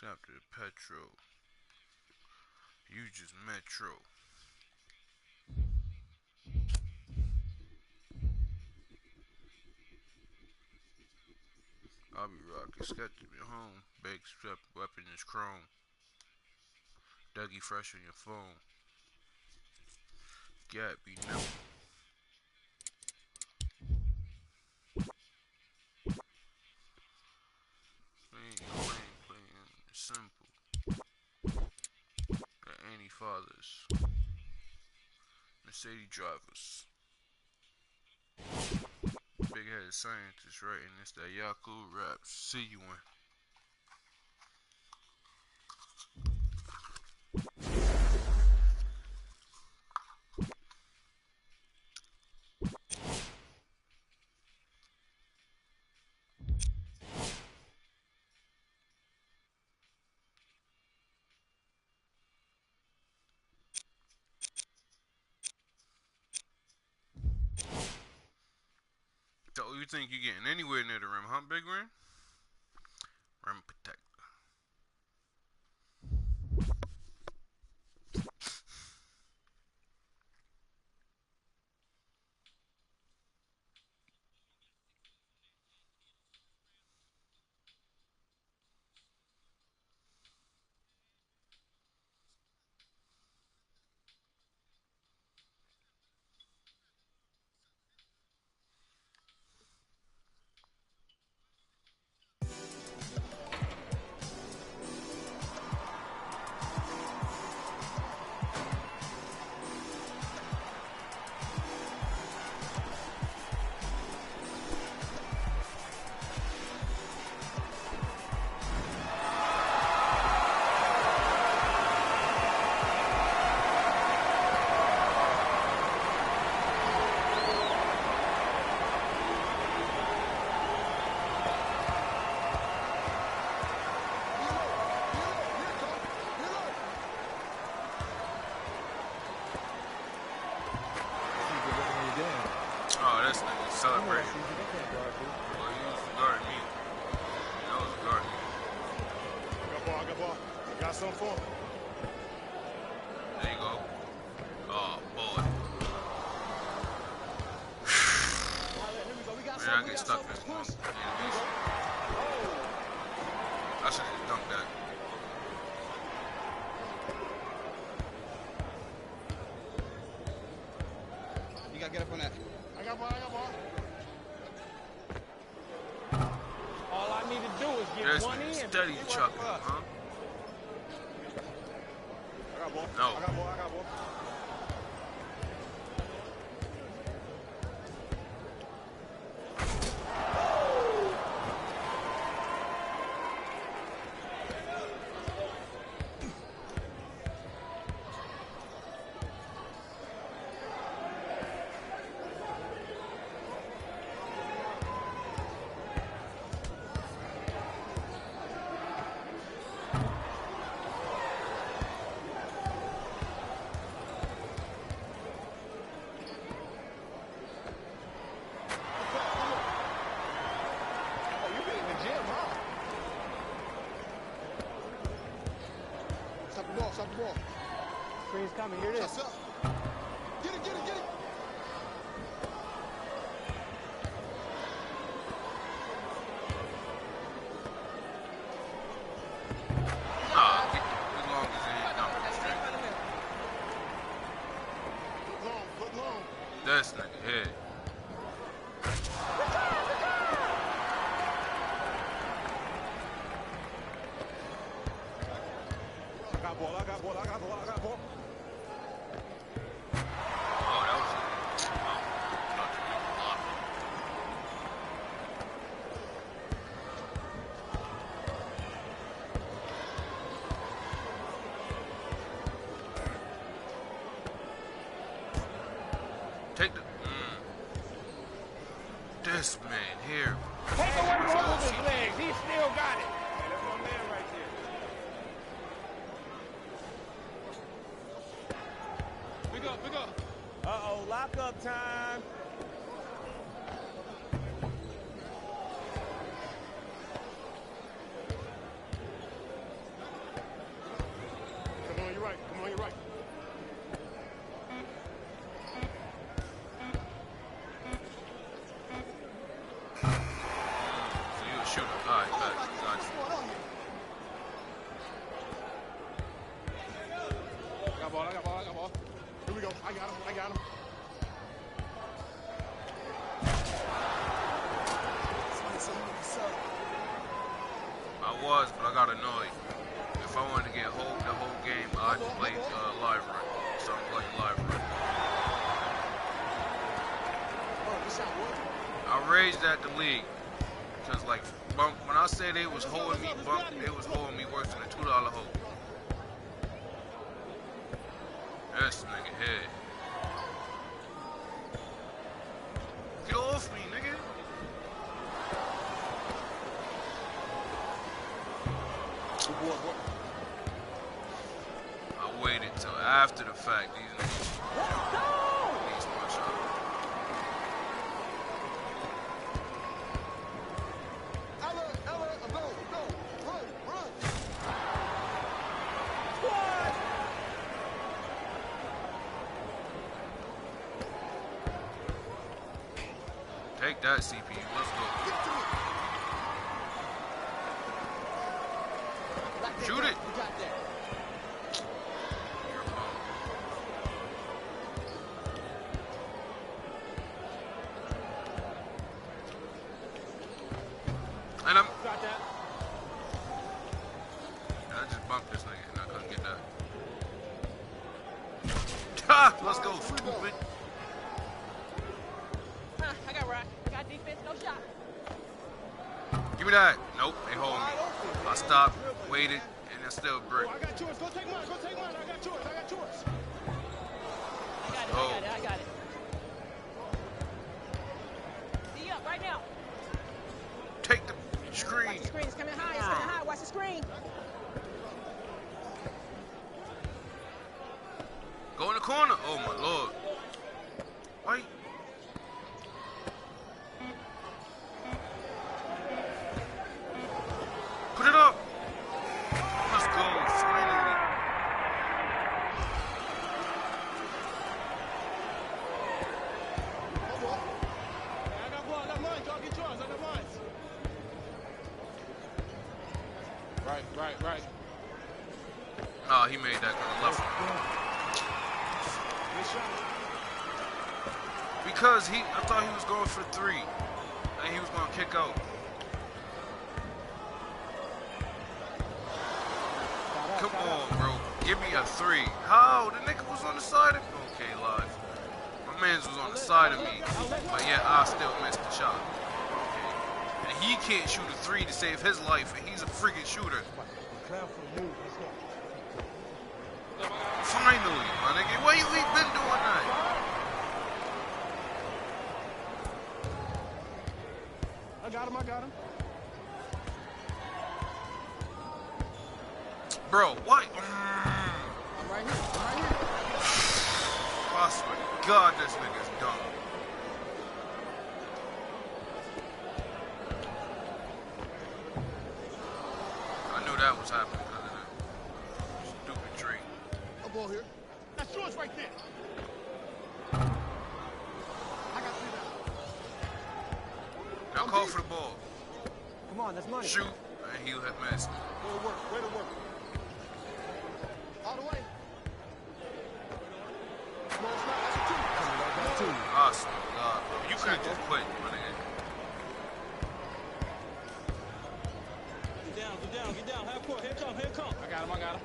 Chapter the Petro. You just Metro. I'll be rocking. Sketch to your home. Big strap weapon is chrome. Dougie fresh on your phone. Gap be no. Playing simple. Got any fathers. Mercedes drivers. Big headed scientist writing this that Yaku raps. See you in. So you think you're getting anywhere near the rim, huh, Big Rim? Rim protector. Oh, this nigga celebrating. Well, he was guarding me. That was guarding me. I got ball. Got something for him. There you go. Oh, boy. Man, I get stuck in this one. I should have dunked that. You gotta get up on that. I got ball. All I need to do is get This one nigga in. steady chucking, huh? I got ball. No. I got ball. Stop the ball. Screen's coming. Here it is. Get it. got ball. I got ball. I got ball. Oh, that was take the this man here. Take away both of his legs. He still got it. Hey, that's my man right there. Big up, big up. Uh-oh, lock-up time. Come on, you're right. Come on, you're right. So you a shooter. Alright, got you. I got ball. I got ball. I got ball. Here we go. I got him. I got him. I was, but I got annoyed. If I wanted to get the whole game, I had to play live run. So I'm playing live run. I raged at the league. Because, like, when I say they was holding me worse than a $2 hold. This nigga head. Get off me, nigga. I waited till after the fact. These niggas needs my shot. Take that, CPU. Let's go. Shoot it. You're a bum. And I just bumped this nigga and I couldn't get that. Ha! Let's go, stupid. I got rock. I got defense, no shot. Give me that. Nope, they hold me. I stopped, waited, and I still brick. I got yours. Go take mine. Go take mine. I got yours. I got yours. I got it. See up right now. Take the screen. Watch the screen. It's coming high. It's coming high. Watch the screen. Go in the corner. Oh my lord. Why? Put it up. Let's go. Finally. I got ball. I got mine. Y'all get yours. I got mine. Right. Oh, he made that kind of left. Good shot. Because I thought he was going for 3. And he was going to kick out. Come on, bro. Give me a 3. How? The nigga was on the side of me. Okay, live. My man's was on the side of me. But yeah, I still missed the shot. Okay. And he can't shoot a 3 to save his life. And he's a freaking shooter. Finally, my nigga. Why you been doing that? I got him. Bro, what? I'm right here. I swear to God, this nigga's dumb. I knew that was happening because of that stupid tree. A ball here. That's yours right there. I got 3 now. Now call for the ball. Come on, that's money. Shoot, and he'll have missed. Way to work. All the way. No, it's not. That's a 2. Awesome. God, bro. You could have just quit, my nigga. Get down. Half court. Here come. I got him.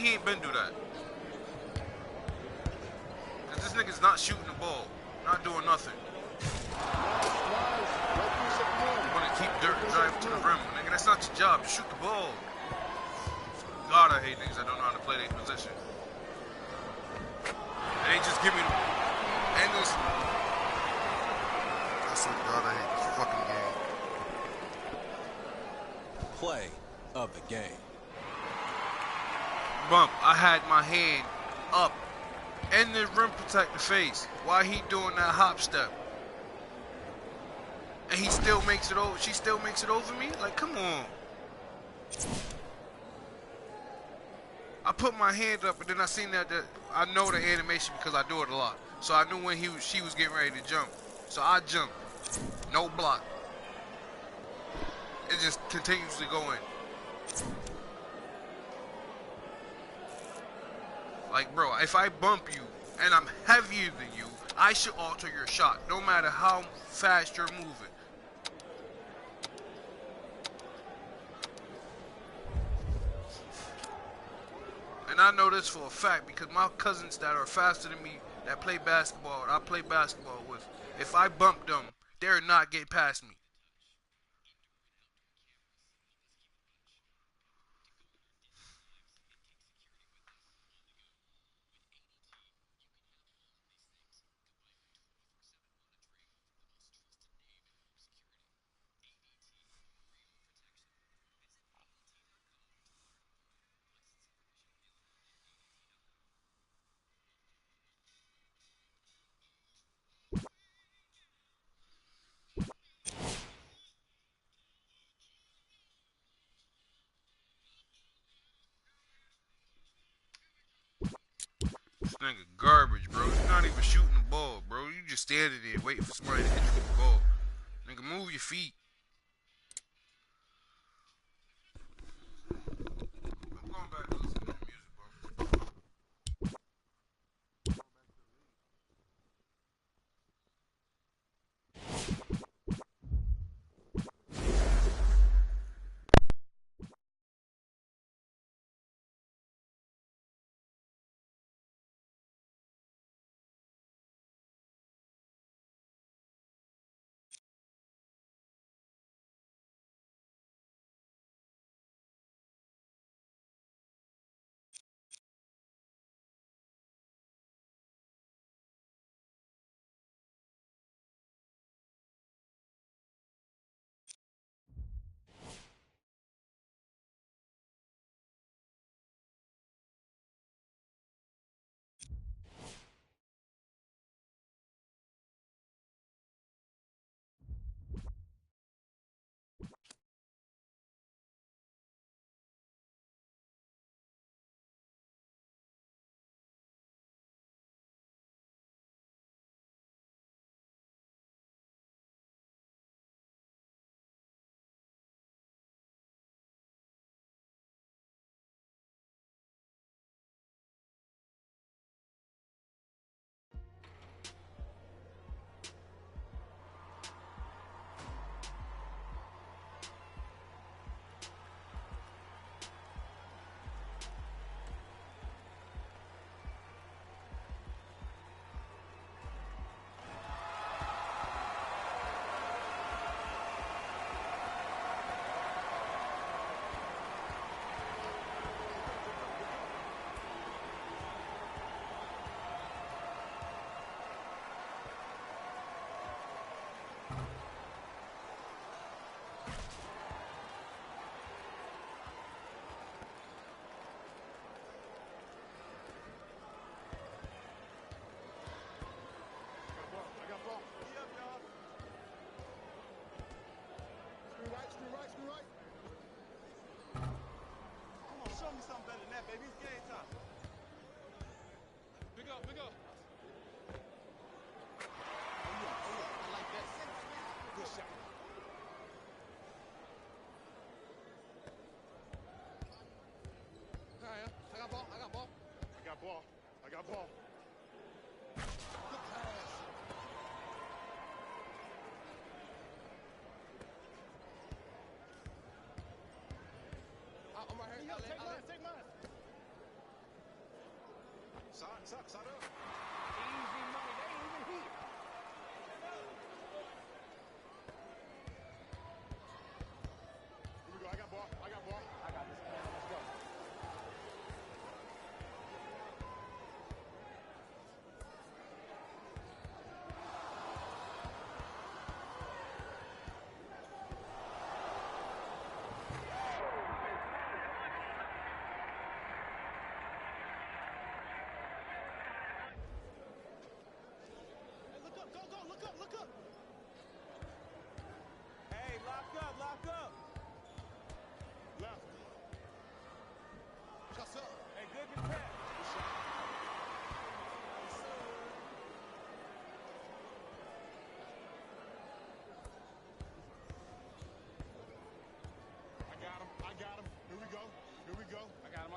he ain't been do that? Cause this nigga's not shooting the ball, not doing nothing. You wanna keep driving to the rim, nigga? That's not your job. Just shoot the ball. God, I hate niggas that don't know how to play their position. They just give me endless. I swear to God, I hate this fucking game. Play of the game. Bump, I had my hand up in the rim protector face while he doing that hop step. And he still makes it over. She still makes it over me? Like, come on. I put my hand up, and then I seen that I know the animation because I do it a lot. So I knew when she was getting ready to jump. So I jumped. No block. It just continuously going. Like, bro, if I bump you and I'm heavier than you, I should alter your shot, no matter how fast you're moving. And I know this for a fact because my cousins that are faster than me, that play basketball, I play basketball with, if I bump them, they're not getting past me. This nigga garbage, bro. You're not even shooting the ball, bro. You just standing there waiting for somebody to hit you with the ball. Nigga, move your feet. I'm going back to listen to the music, bro. Show me something better than that, baby. It's game time. Big up, big up. Oh, yeah. I like that. Good shot. I got ball. I got ball. I got ball. I got ball. Good pass. I'm right here. Take mine. I got him. Here we go. Here we go. I got him.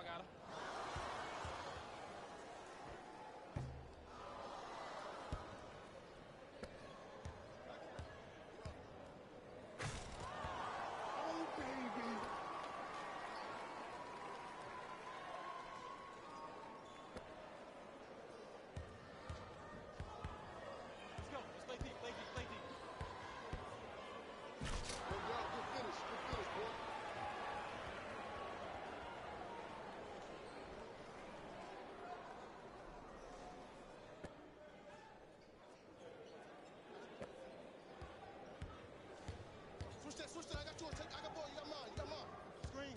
Oh, baby. Let's go. Let's play deep. Play deep. Good job. Good finish. Good finish, boy. Switch that. I got yours. I got ball. You got mine. Screen.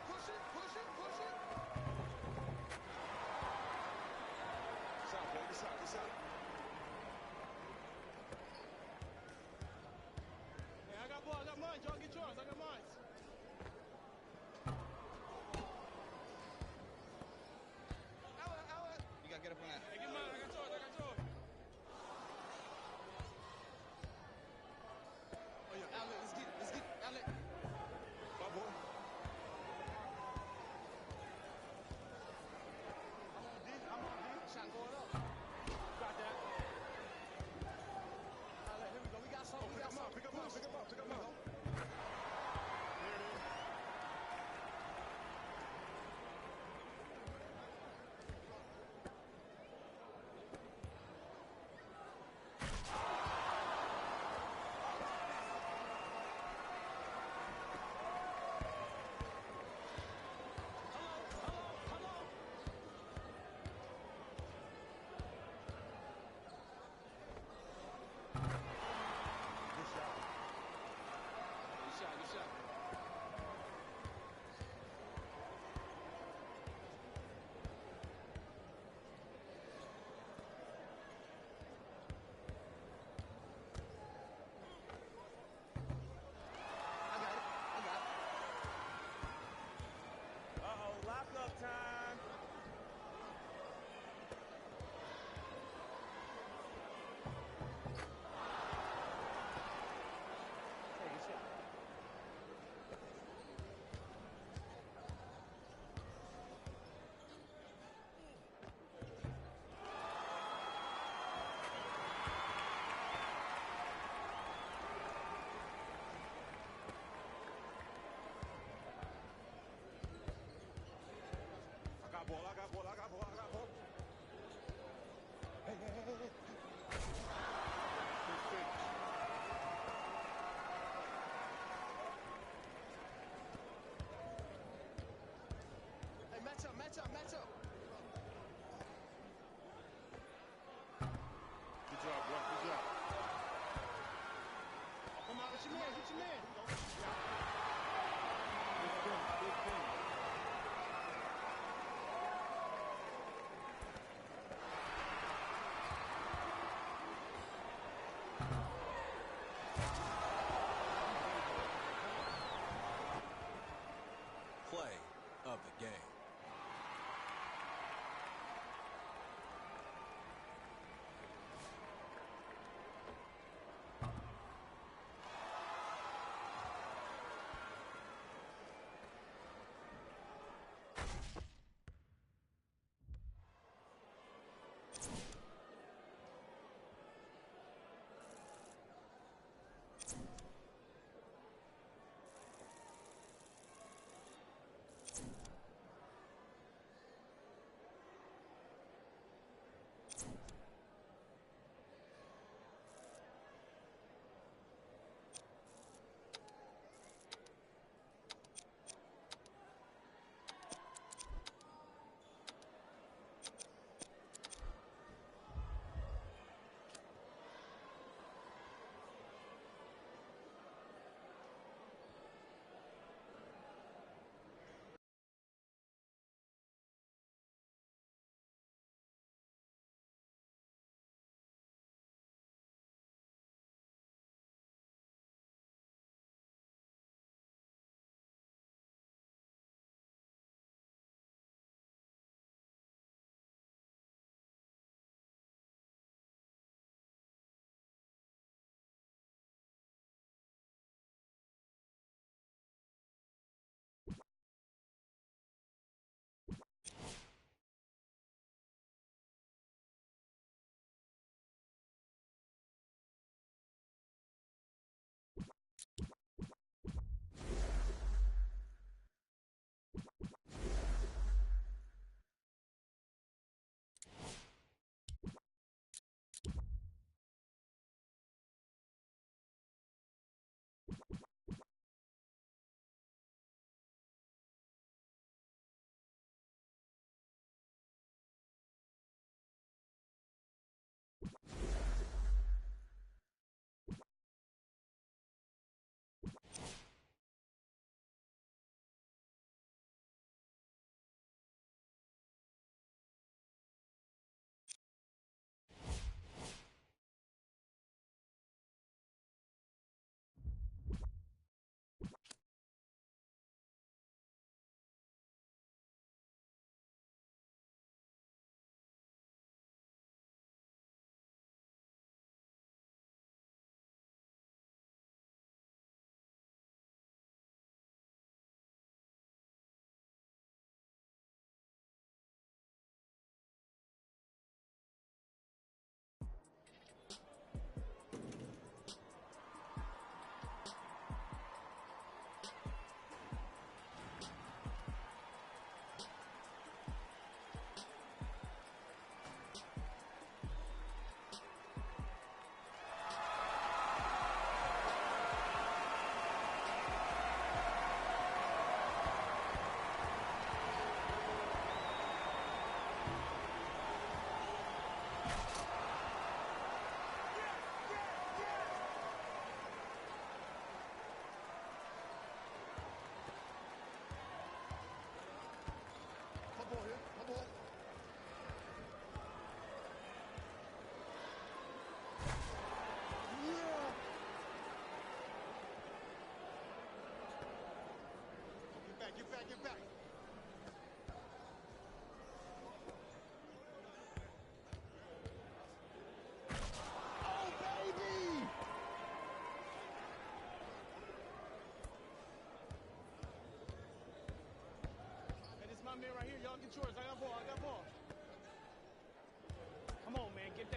Push it. This out, boy. This out. Hey, I got ball. I got mine. Y'all get yours. I got mine. Outlet. You gotta get up on that. Hey, get mine. I got yours. Oh, yeah. Outlet. Let's get it. Outlet. My boy. I'm on D. Shot going up. Got that. Outlet. Here we go. We got something. Pick him up. There it is. Good shot. I got it. Uh-oh, lock-up time. Take a shot. I got ball. Hey. Good finish. Hey, match up. Good job, bro. Good job. Come on, get your man. Good finish. Play of the game.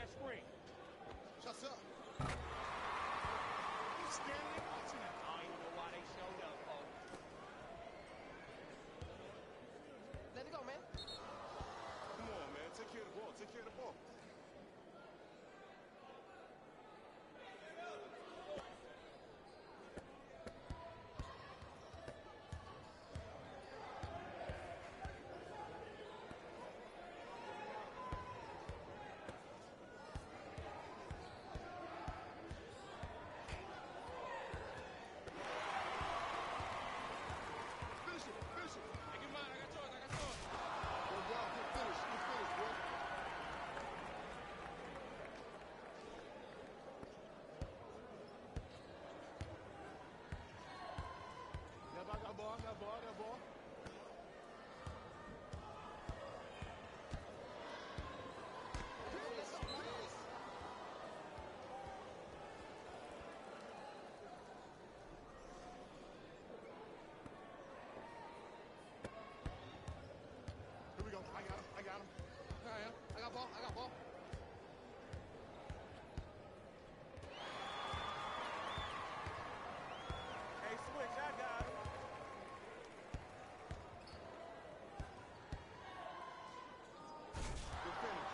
that screen. Shuts up. You standing there watching that? I don't even know why they showed up, folks. Let it go, man. Come on, man. Take care of the ball. Take care of the ball. Finish it. Finish it. Hey, get mine. I got yours. I got yours. Good job. Good finish. Good finish, bro. Never got ball. Got ball. Got ball. Let's go, please. Here we go. I got him. I got him. All right, I got ball. I got ball. Hey, switch, I got him. Good finish.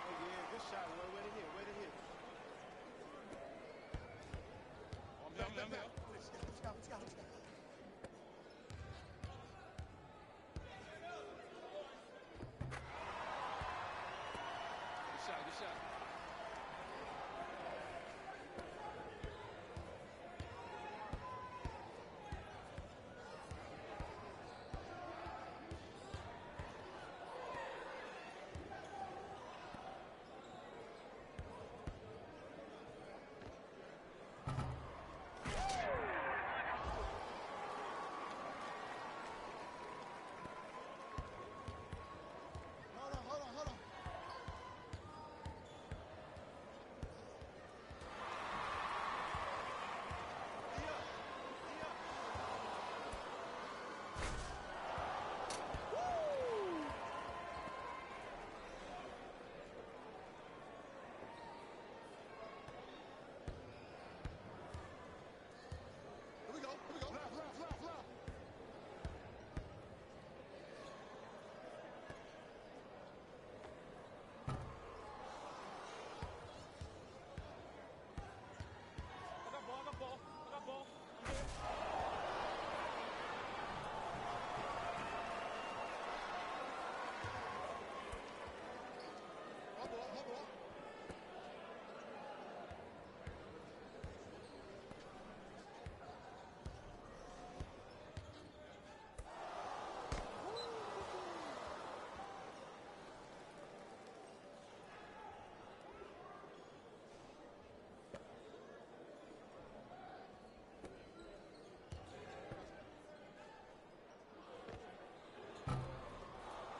Oh, yeah, good shot. Way to hit. Way to hit. I'm here. I'm here. I'm here. Let's go. Let's go. Let's go. Let's go. Good shot. Good shot. Hold on, hold on, hold on. Here we go. Here we go. Left, left, left, left. I got ball. I got ball. I got ball. I'm here. My ball. My ball.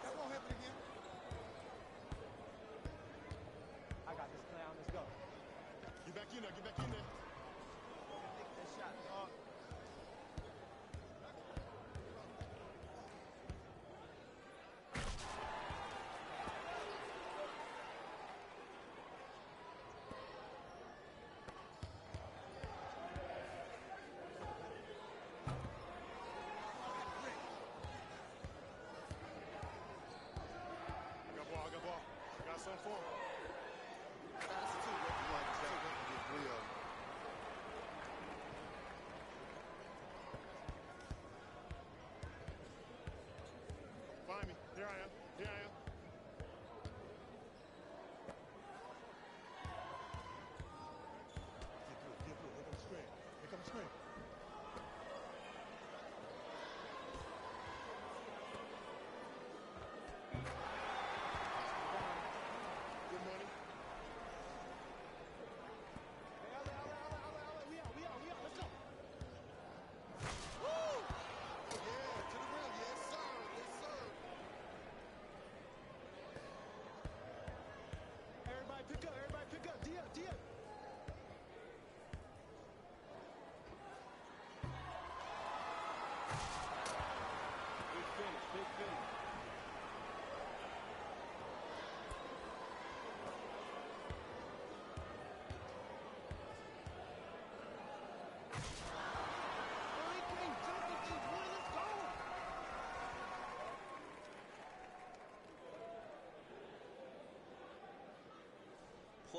That won't happen again. I got this clown. Let's go. Get back in there. Get back in there. Take that shot, dog. I got ball. I got ball. Got some for him. That's two. You want to get 3 of them. Find me. Here I am. Here I am. Get through. Get through. Here comes the screen. Here comes the screen.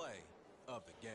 play of the game.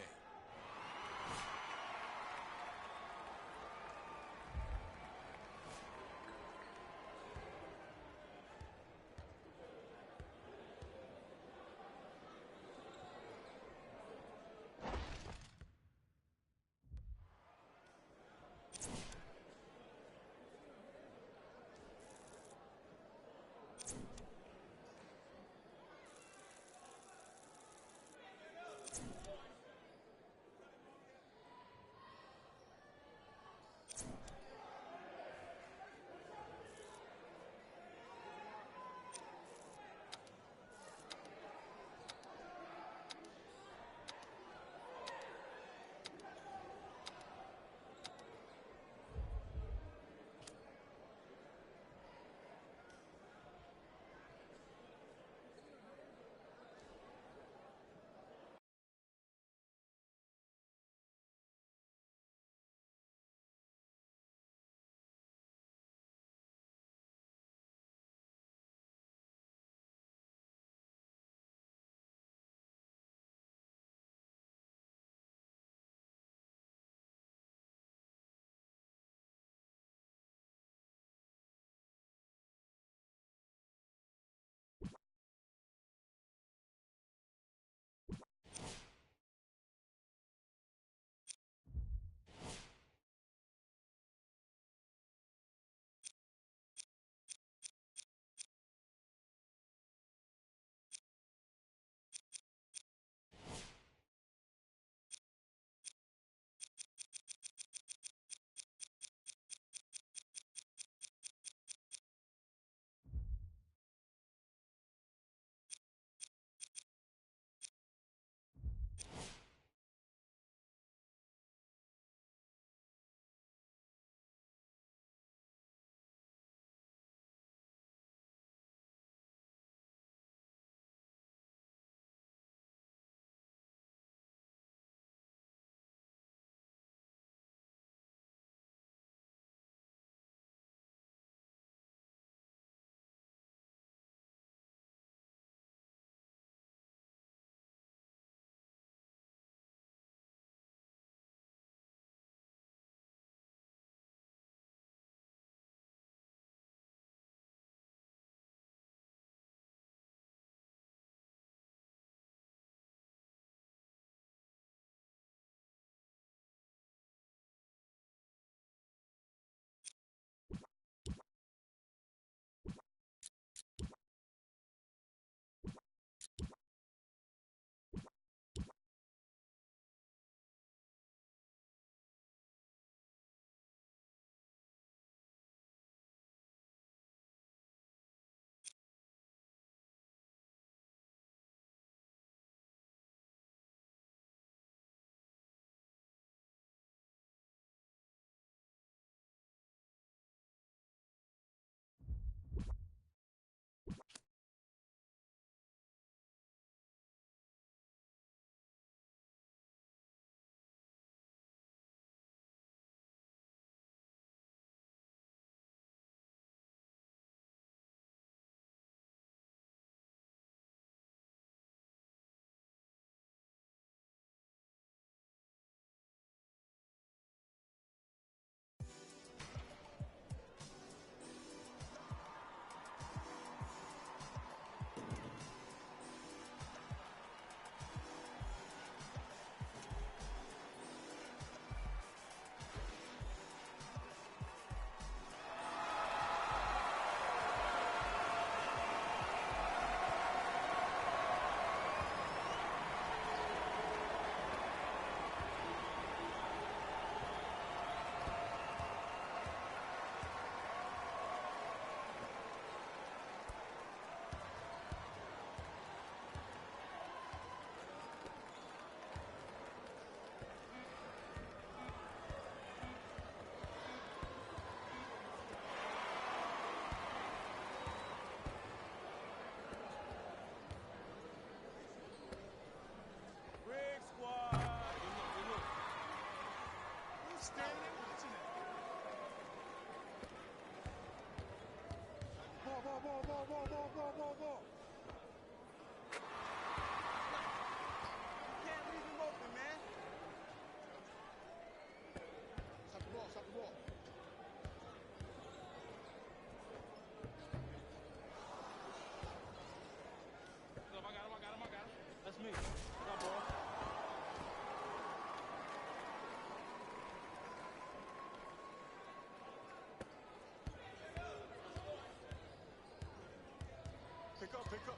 Ball.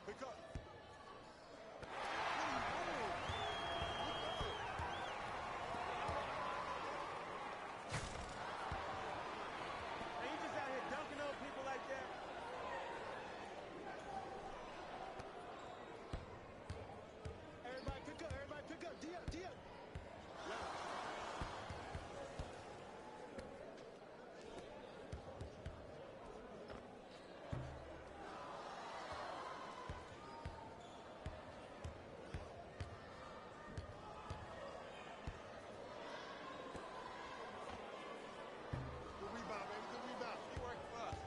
Pick up. Hey, you just out here dunking on people like that? Everybody pick up. Everybody pick up. D up. D up. Good rebound, baby. Good rebound. He working for us.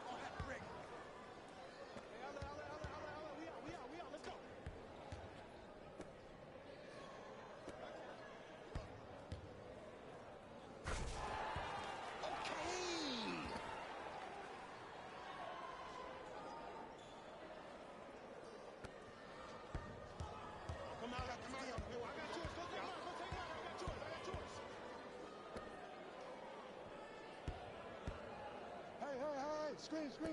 Oh, that's Rick. Hey, holla. We out. Let's go. Come out. Come out. Yo, I got yours. Go take mine. Go take mine. I got yours. Hey. Screen. Man,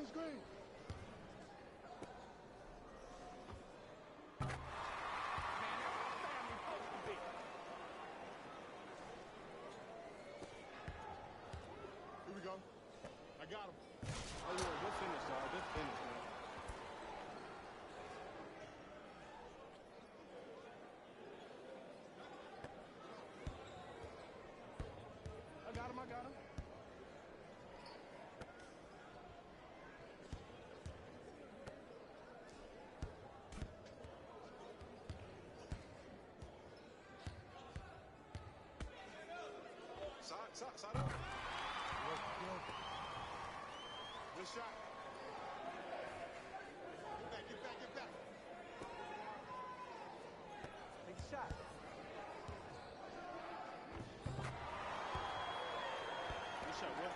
that's how family supposed to be. Here we go. I got him. Oh, yeah. Good finish, dog. Good finish, man. I got him. Side up. Good shot. Get back. Take a shot. Good shot, Will.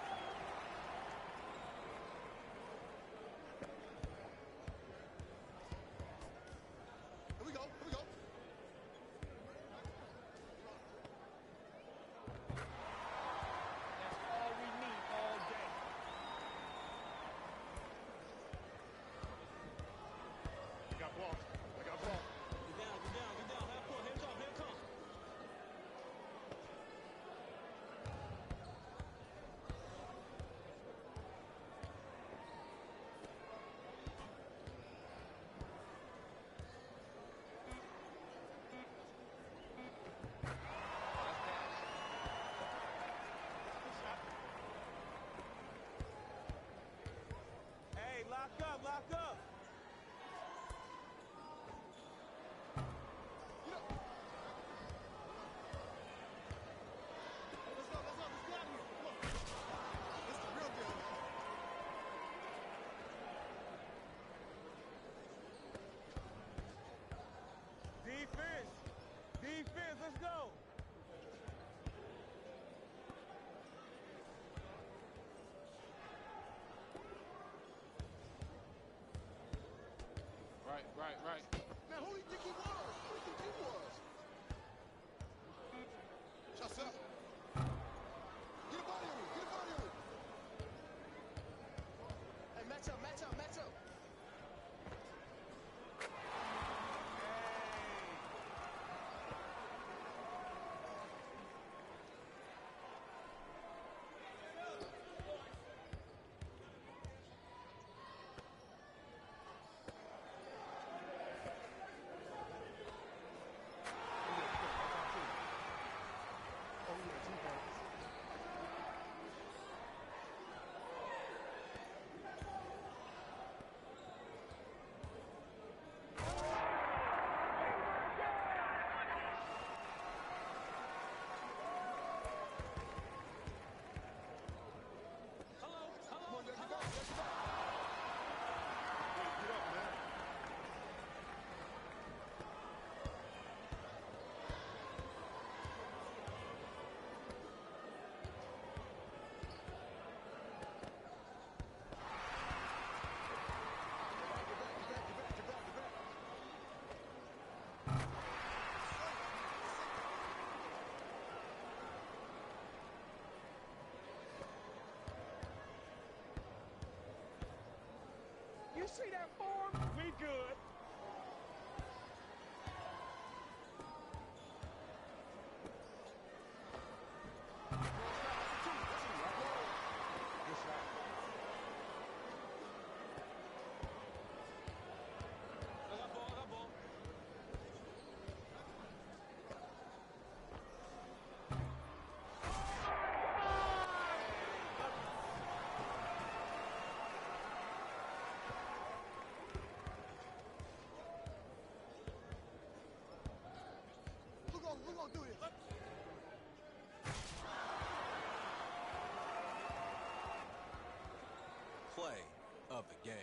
Here we go. That's all we need all day. I got ball. Get down. Half court. Here it comes. Hey, lock up. Let's go out of here. Come on. This is the real deal, man. Defense, let's go. Right. Man, who do you think he was? Shots up. Get a body on him. Hey, match up. You see that form? We good. We're gonna do this. Play of the game.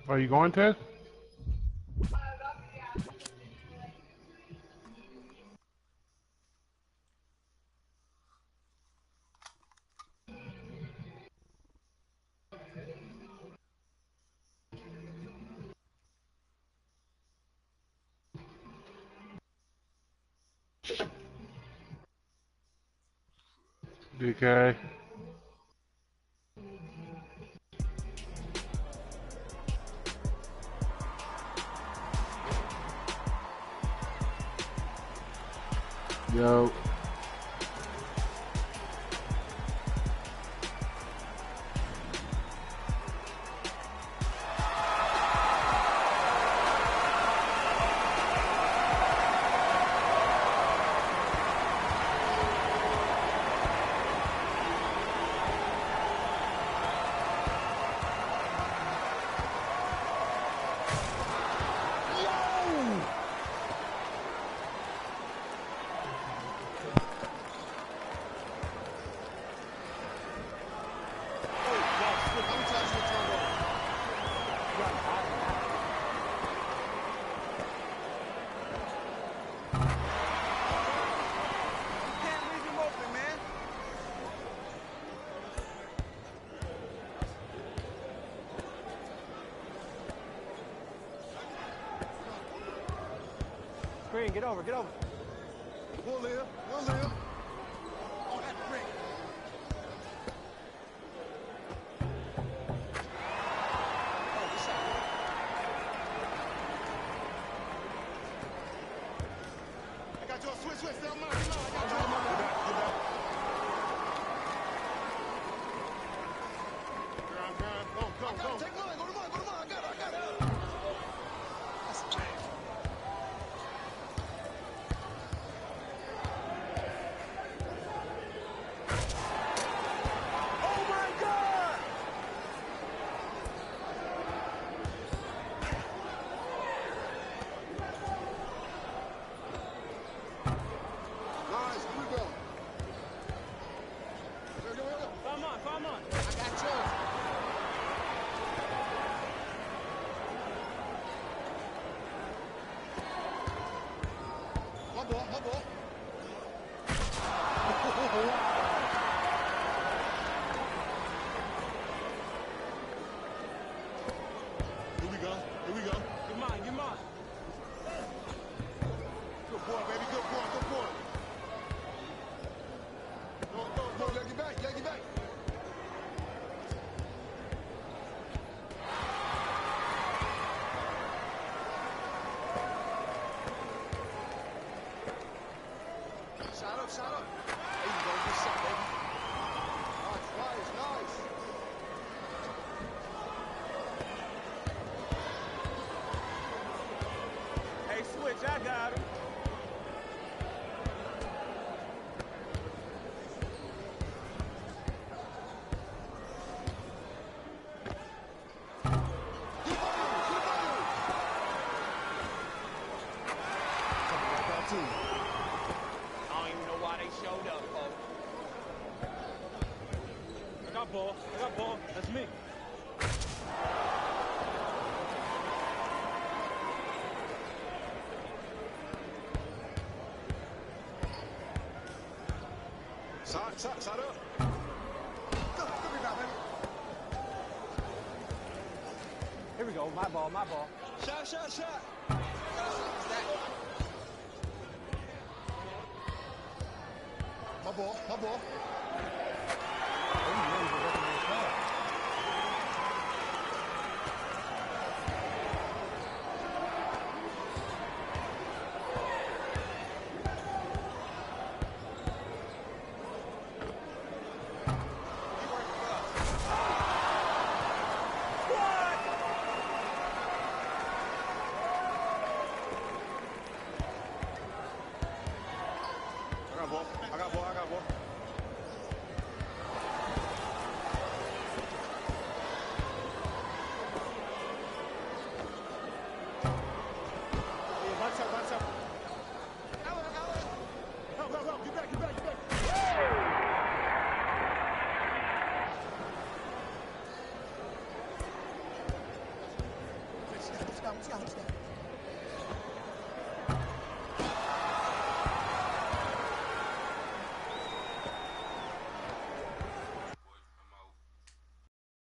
Are you going, Ted? DK. Yo. Screen, get over, get over. We'll live. We'll live. Oh, that's great. I got your switch, stay on mine. I got your mine. Get back. Grind. Go. Take mine. Go to mine. I got it. That's a change. Come on. I got yours. That's me. Side up. Good rebound, baby. Here we go. My ball, my ball. Shot. My ball. I got ball. Myself. Allen. Help. Get back. What you got?